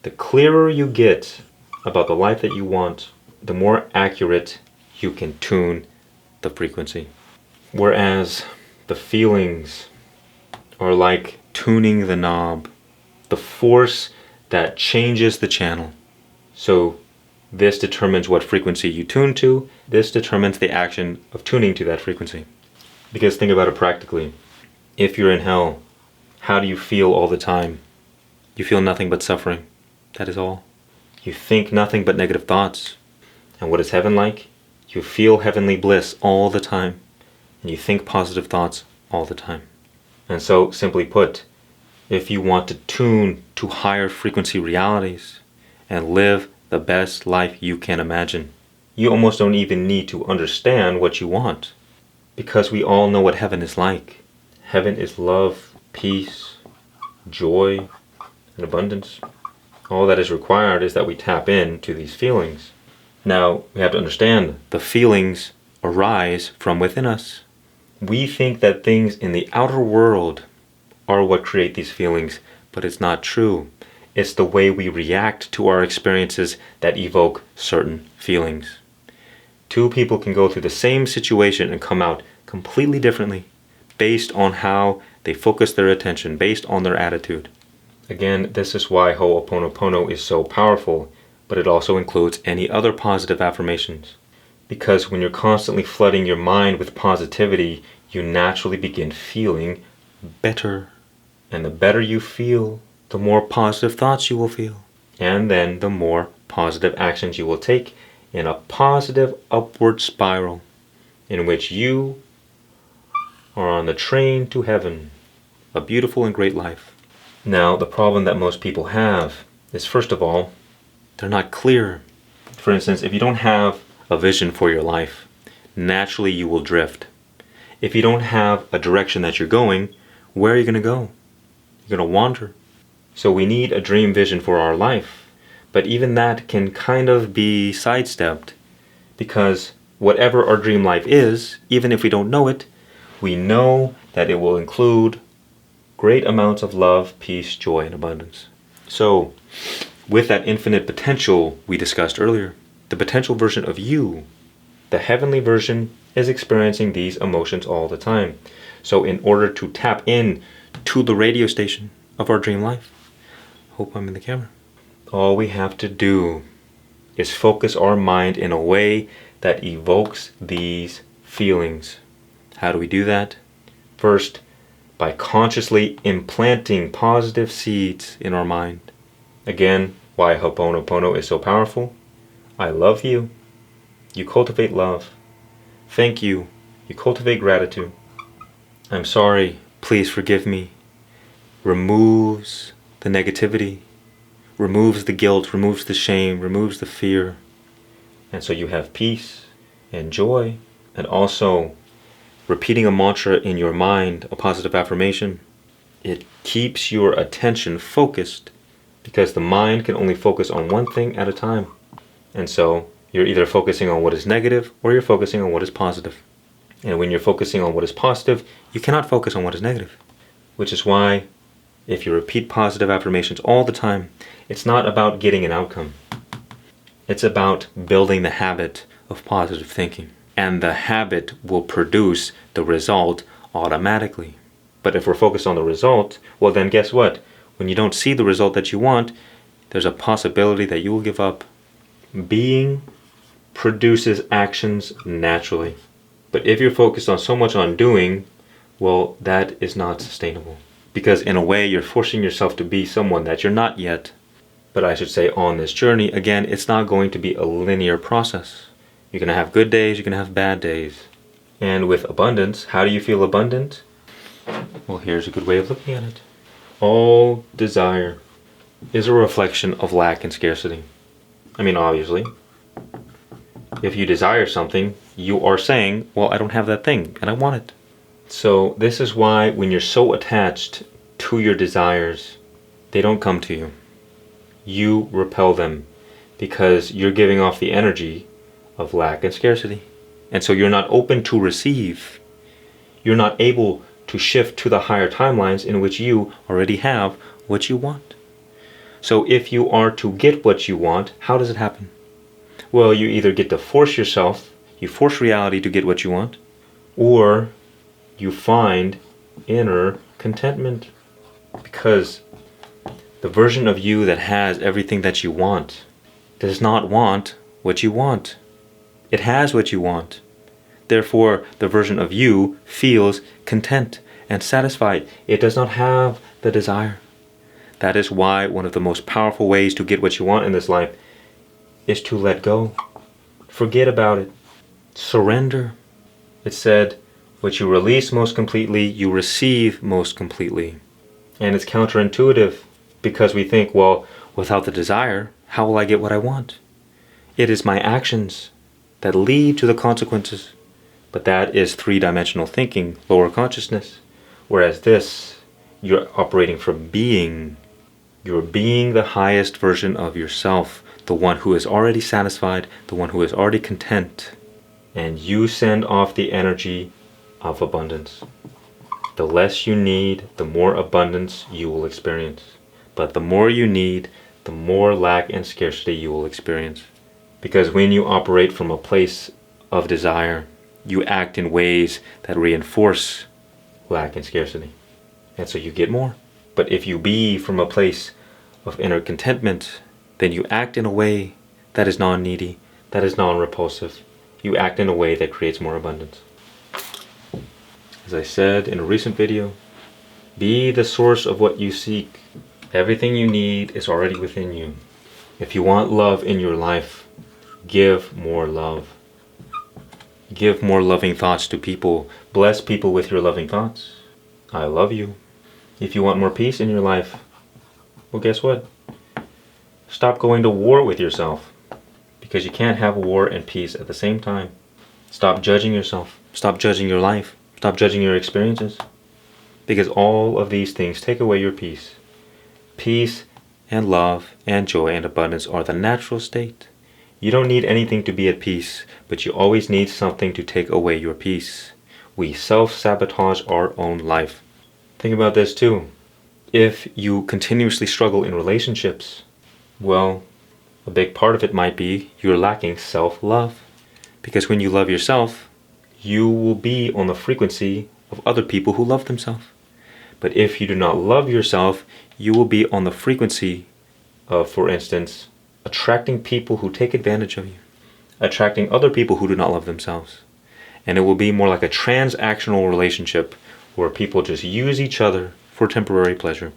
The clearer you get about the life that you want, the more accurate you can tune the frequency. Whereas the feelings are like tuning the knob, the force that changes the channel. So this determines what frequency you tune to. This determines the action of tuning to that frequency. Because think about it practically. If you're in hell, how do you feel all the time? You feel nothing but suffering. That is all. You think nothing but negative thoughts. And what is heaven like? You feel heavenly bliss all the time, and you think positive thoughts all the time. And so, simply put, if you want to tune to higher frequency realities and live the best life you can imagine, you almost don't even need to understand what you want, because we all know what heaven is like. Heaven is love, peace, joy, and abundance. All that is required is that we tap into these feelings. Now, we have to understand, the feelings arise from within us. We think that things in the outer world are what create these feelings, but it's not true. It's the way we react to our experiences that evoke certain feelings. Two people can go through the same situation and come out completely differently, based on how they focus their attention, based on their attitude. Again, this is why Ho'oponopono is so powerful, but it also includes any other positive affirmations. Because when you're constantly flooding your mind with positivity, you naturally begin feeling better. And the better you feel, the more positive thoughts you will feel. And then the more positive actions you will take in a positive upward spiral in which you are on the train to heaven, a beautiful and great life. Now, the problem that most people have is, first of all, they're not clear. For instance, if you don't have a vision for your life, naturally you will drift. If you don't have a direction that you're going, where are you going to go? You're going to wander. So we need a dream vision for our life. But even that can kind of be sidestepped, because whatever our dream life is, even if we don't know it, we know that it will include great amounts of love, peace, joy, and abundance. So, with that infinite potential we discussed earlier, the potential version of you, the heavenly version, is experiencing these emotions all the time. So in order to tap in to the radio station of our dream life, hope I'm in the camera, all we have to do is focus our mind in a way that evokes these feelings. How do we do that? First, by consciously implanting positive seeds in our mind. Again, why Ho'oponopono is so powerful. I love you. You cultivate love. Thank you. You cultivate gratitude. I'm sorry. Please forgive me. Removes the negativity, removes the guilt, removes the shame, removes the fear. And so you have peace and joy. And also, repeating a mantra in your mind, a positive affirmation, it keeps your attention focused, because the mind can only focus on one thing at a time. And so you're either focusing on what is negative or you're focusing on what is positive. And when you're focusing on what is positive, you cannot focus on what is negative. Which is why if you repeat positive affirmations all the time, it's not about getting an outcome. It's about building the habit of positive thinking. And the habit will produce the result automatically. But if we're focused on the result, well then guess what? When you don't see the result that you want, there's a possibility that you will give up. Being produces actions naturally. But if you're focused on so much on doing, well, that is not sustainable. Because in a way, you're forcing yourself to be someone that you're not yet. But I should say on this journey, again, it's not going to be a linear process. You're going to have good days, you're going to have bad days. And with abundance, how do you feel abundant? Well, here's a good way of looking at it. All desire is a reflection of lack and scarcity. I mean, obviously, if you desire something, you are saying, well, I don't have that thing and I want it. So this is why when you're so attached to your desires, they don't come to you. You repel them because you're giving off the energy of lack and scarcity. And so you're not open to receive. You're not able to shift to the higher timelines in which you already have what you want. So if you are to get what you want, how does it happen? Well, you either get to force yourself, you force reality to get what you want, or you find inner contentment. Because the version of you that has everything that you want does not want what you want. It has what you want. Therefore, the version of you feels content and satisfied. It does not have the desire. That is why one of the most powerful ways to get what you want in this life is to let go. Forget about it. Surrender. It said, what you release most completely, you receive most completely. And it's counterintuitive because we think, well, without the desire, how will I get what I want? It is my actions that lead to the consequences. But that is three-dimensional thinking, lower consciousness. Whereas this, you're operating from being. You're being the highest version of yourself, the one who is already satisfied, the one who is already content. And you send off the energy of abundance. The less you need, the more abundance you will experience. But the more you need, the more lack and scarcity you will experience. Because when you operate from a place of desire, you act in ways that reinforce lack and scarcity. And so you get more. But if you be from a place of inner contentment, then you act in a way that is non-needy, that is non-repulsive. You act in a way that creates more abundance. As I said in a recent video, be the source of what you seek. Everything you need is already within you. If you want love in your life, give more love. Give more loving thoughts to people. Bless people with your loving thoughts. I love you. If you want more peace in your life, well, guess what? Stop going to war with yourself, because you can't have war and peace at the same time. Stop judging yourself. Stop judging your life. Stop judging your experiences, because all of these things take away your peace. Peace and love and joy and abundance are the natural state. You don't need anything to be at peace, but you always need something to take away your peace. We self-sabotage our own life. Think about this too. If you continuously struggle in relationships, well, a big part of it might be you're lacking self-love. Because when you love yourself, you will be on the frequency of other people who love themselves. But if you do not love yourself, you will be on the frequency of, for instance, attracting people who take advantage of you, attracting other people who do not love themselves. And it will be more like a transactional relationship where people just use each other for temporary pleasure.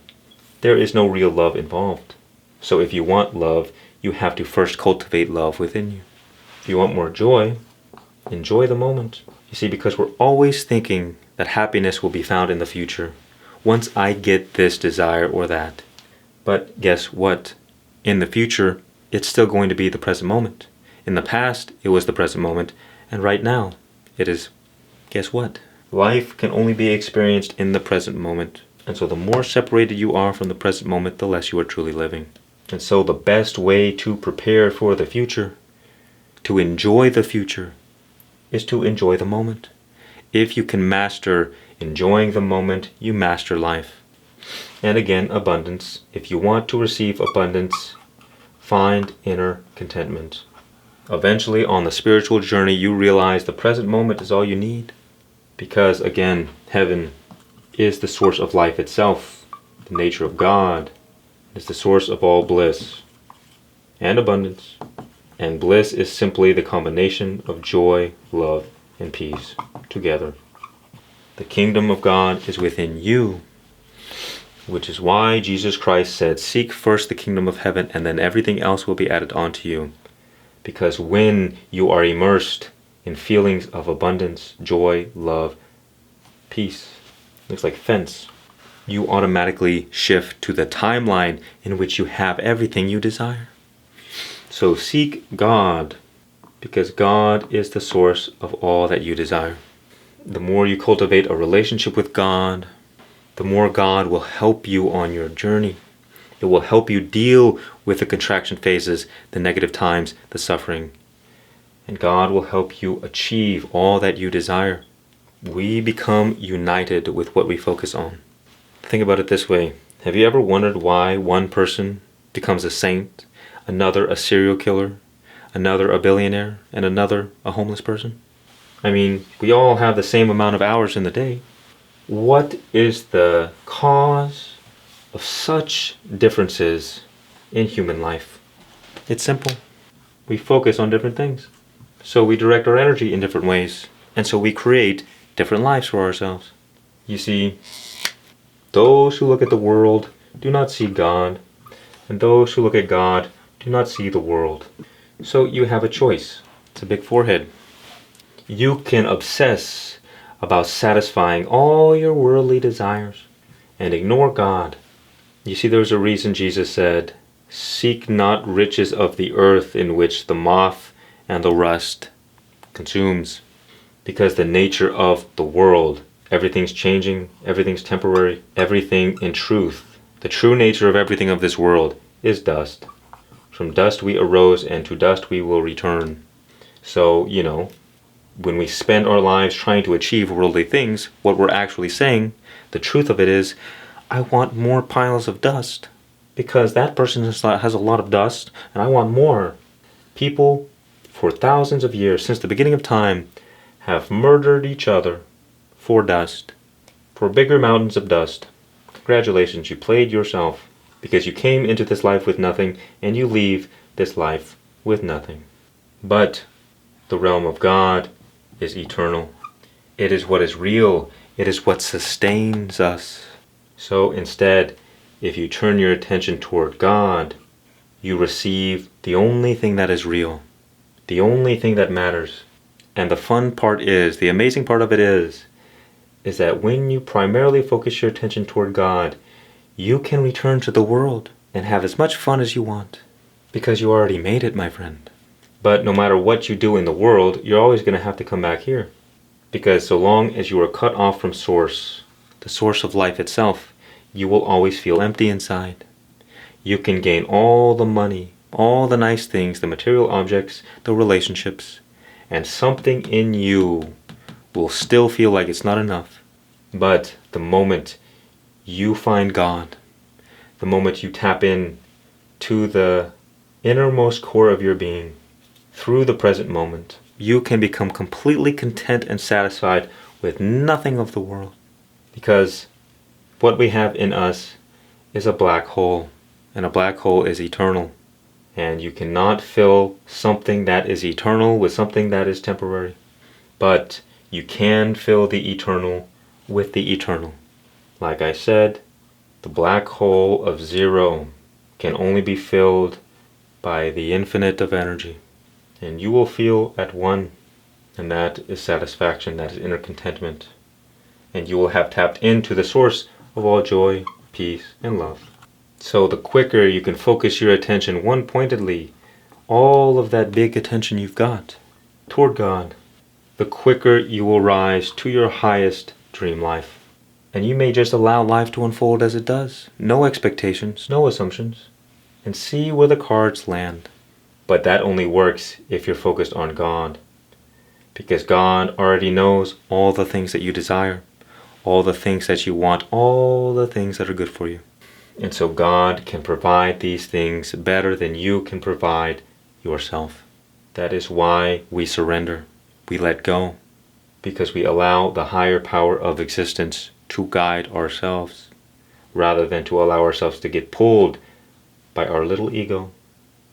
There is no real love involved. So if you want love, you have to first cultivate love within you. If you want more joy, enjoy the moment. You see, because we're always thinking that happiness will be found in the future, once I get this desire or that. But guess what? In the future, it's still going to be the present moment. In the past, it was the present moment, and right now, it is, guess what? Life can only be experienced in the present moment. And so the more separated you are from the present moment, the less you are truly living. And so the best way to prepare for the future, to enjoy the future, is to enjoy the moment. If you can master enjoying the moment, you master life. And again, abundance. If you want to receive abundance, find inner contentment. Eventually, on the spiritual journey, you realize the present moment is all you need. Because again, heaven is the source of life itself. The nature of God is the source of all bliss and abundance. And bliss is simply the combination of joy, love, and peace together. The kingdom of God is within you, which is why Jesus Christ said, seek first the kingdom of heaven, and then everything else will be added onto you. Because when you are immersed in feelings of abundance, joy, love, peace, looks like fence, you automatically shift to the timeline in which you have everything you desire. So seek God, because God is the source of all that you desire. The more you cultivate a relationship with God, the more God will help you on your journey. It will help you deal with the contraction phases, the negative times, the suffering. And God will help you achieve all that you desire. We become united with what we focus on. Think about it this way. Have you ever wondered why one person becomes a saint, another a serial killer, another a billionaire, and another a homeless person? I mean, we all have the same amount of hours in the day. What is the cause of such differences in human life? It's simple. We focus on different things. So we direct our energy in different ways. And so we create different lives for ourselves. You see, those who look at the world do not see God. And those who look at God do not see the world. So you have a choice. It's a big forehead. You can obsess about satisfying all your worldly desires and ignore God. You see, there's a reason Jesus said, seek not riches of the earth in which the moth and the rust consumes. Because the nature of the world, everything's changing, everything's temporary, everything in truth. The true nature of everything of this world is dust. From dust we arose, and to dust we will return. So, when we spend our lives trying to achieve worldly things, what we're actually saying, the truth of it is, I want more piles of dust. Because that person has a lot of dust, and I want more. People, for thousands of years, since the beginning of time, have murdered each other for dust, for bigger mountains of dust. Congratulations, you played yourself, because you came into this life with nothing, and you leave this life with nothing. But the realm of God is eternal. It is what is real. It is what sustains us. So instead, if you turn your attention toward God, you receive the only thing that is real, the only thing that matters. And the fun part is, the amazing part of it is that when you primarily focus your attention toward God, you can return to the world and have as much fun as you want. Because you already made it, my friend. But no matter what you do in the world, you're always going to have to come back here. Because so long as you are cut off from source, the source of life itself, you will always feel empty inside. You can gain all the money, all the nice things, the material objects, the relationships, and something in you will still feel like it's not enough. But the moment you find God, the moment you tap in to the innermost core of your being, through the present moment, you can become completely content and satisfied with nothing of the world. Because what we have in us is a black hole, and a black hole is eternal. And you cannot fill something that is eternal with something that is temporary. But You can fill the eternal with the eternal. Like I said, the black hole of zero can only be filled by the infinite of energy. And you will feel at one. And that is satisfaction, that is inner contentment. And you will have tapped into the source of all joy, peace, and love. So the quicker you can focus your attention one-pointedly, all of that big attention you've got, toward God, the quicker you will rise to your highest dream life. And you may just allow life to unfold as it does. No expectations, no assumptions. And see where the cards land. But that only works if you're focused on God. Because God already knows all the things that you desire, all the things that you want, all the things that are good for you. And so God can provide these things better than you can provide yourself. That is why we surrender, we let go, because we allow the higher power of existence to guide ourselves, rather than to allow ourselves to get pulled by our little ego,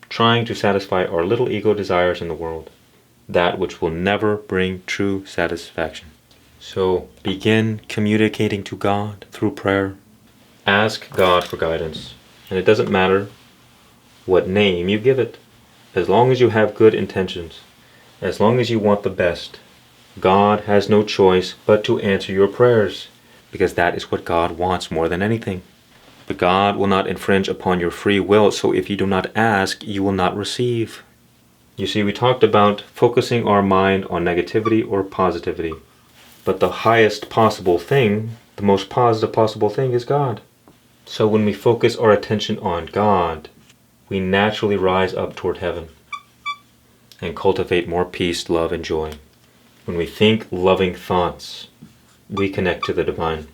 trying to satisfy our little ego desires in the world. That which will never bring true satisfaction. So begin communicating to God through prayer. Ask God for guidance. And it doesn't matter what name you give it. As long as you have good intentions, as long as you want the best, God has no choice but to answer your prayers, because that is what God wants more than anything. But God will not infringe upon your free will, so if you do not ask, you will not receive. You see, we talked about focusing our mind on negativity or positivity. But the highest possible thing, the most positive possible thing is God. So when we focus our attention on God, we naturally rise up toward heaven and cultivate more peace, love, and joy. When we think loving thoughts, we connect to the divine.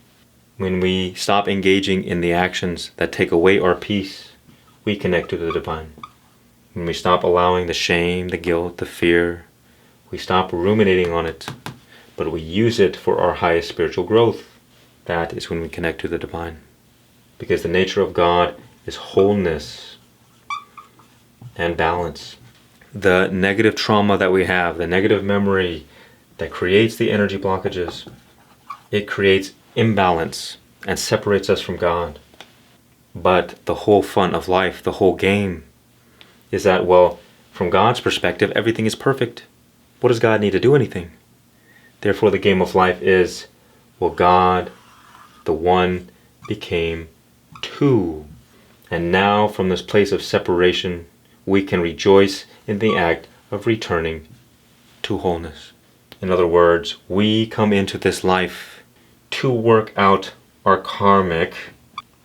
When we stop engaging in the actions that take away our peace, we connect to the divine. When we stop allowing the shame, the guilt, the fear, we stop ruminating on it, but we use it for our highest spiritual growth. That is when we connect to the divine. Because the nature of God is wholeness and balance. The negative trauma that we have, the negative memory that creates the energy blockages, it creates imbalance and separates us from God. But the whole fun of life, the whole game, is that, well, from God's perspective, everything is perfect. What does God need to do anything? Therefore, the game of life is, well, God, the one, became two. And now, from this place of separation, we can rejoice in the act of returning to wholeness. In other words, we come into this life to work out our karmic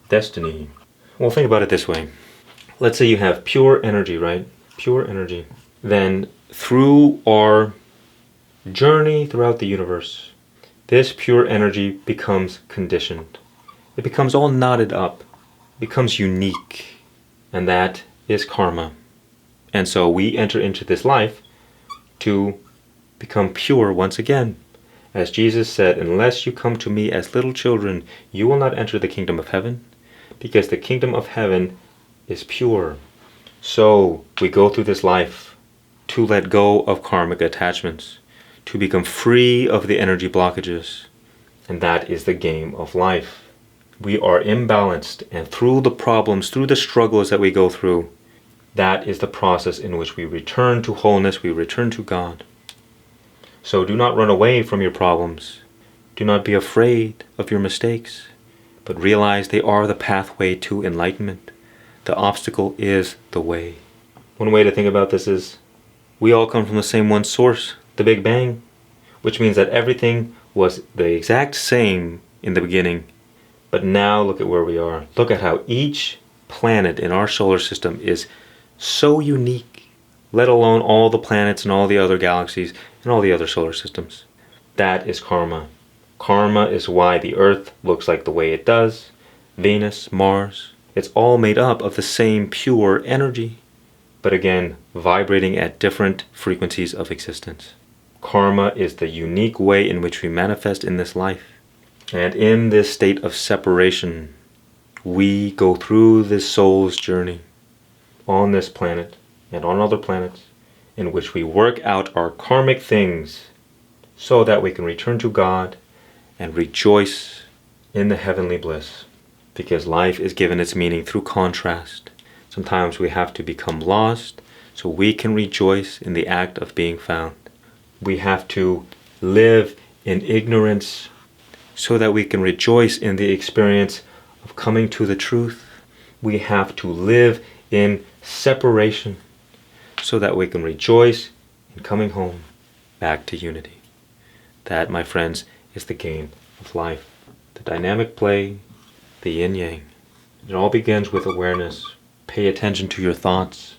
destiny. Well, think about it this way. Let's say you have pure energy, right? Pure energy. Then through our journey throughout the universe, this pure energy becomes conditioned. It becomes all knotted up, becomes unique, and that is karma. And so we enter into this life to become pure once again. As Jesus said, unless you come to me as little children, you will not enter the kingdom of heaven, because the kingdom of heaven is pure. So we go through this life to let go of karmic attachments, to become free of the energy blockages. And that is the game of life. We are imbalanced, and through the problems, through the struggles that we go through, that is the process in which we return to wholeness, we return to God. So do not run away from your problems. Do not be afraid of your mistakes, but realize they are the pathway to enlightenment. The obstacle is the way. One way to think about this is, we all come from the same one source, the Big Bang, which means that everything was the exact same in the beginning. But now look at where we are. Look at how each planet in our solar system is so unique, let alone all the planets and all the other galaxies and all the other solar systems. That is karma. Karma is why the Earth looks like the way it does. Venus, Mars, it's all made up of the same pure energy, but again, vibrating at different frequencies of existence. Karma is the unique way in which we manifest in this life. And in this state of separation, we go through this soul's journey on this planet and on other planets, in which we work out our karmic things so that we can return to God and rejoice in the heavenly bliss. Because life is given its meaning through contrast. Sometimes we have to become lost so we can rejoice in the act of being found. We have to live in ignorance so that we can rejoice in the experience of coming to the truth. We have to live in separation so that we can rejoice in coming home back to unity. That, my friends, is the game of life. The dynamic play, the yin-yang. It all begins with awareness. Pay attention to your thoughts,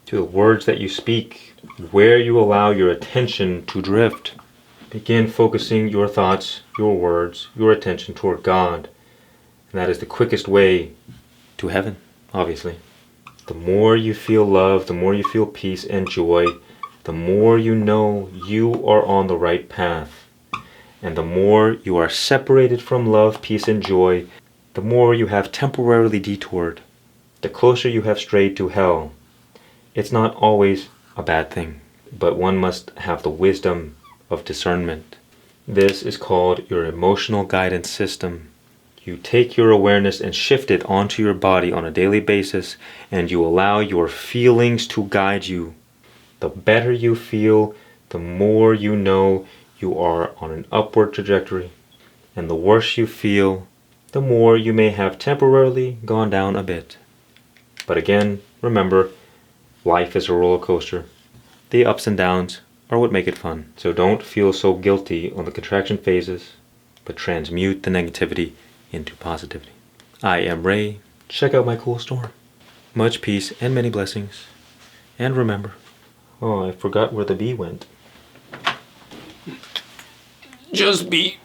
to the words that you speak, where you allow your attention to drift. Begin focusing your thoughts, your words, your attention toward God. And that is the quickest way to heaven, obviously. The more you feel love, the more you feel peace and joy, the more you know you are on the right path. And the more you are separated from love, peace, and joy, the more you have temporarily detoured, the closer you have strayed to hell. It's not always a bad thing, but one must have the wisdom of discernment. This is called your emotional guidance system. You take your awareness and shift it onto your body on a daily basis, and you allow your feelings to guide you. The better you feel, the more you know you are on an upward trajectory. And the worse you feel, the more you may have temporarily gone down a bit. But again, remember, life is a roller coaster. The ups and downs are what make it fun. So don't feel so guilty on the contraction phases, but transmute the negativity into positivity. I am Ray. Check out my cool store. Much peace and many blessings. And remember, oh, I forgot where the bee went. Just be.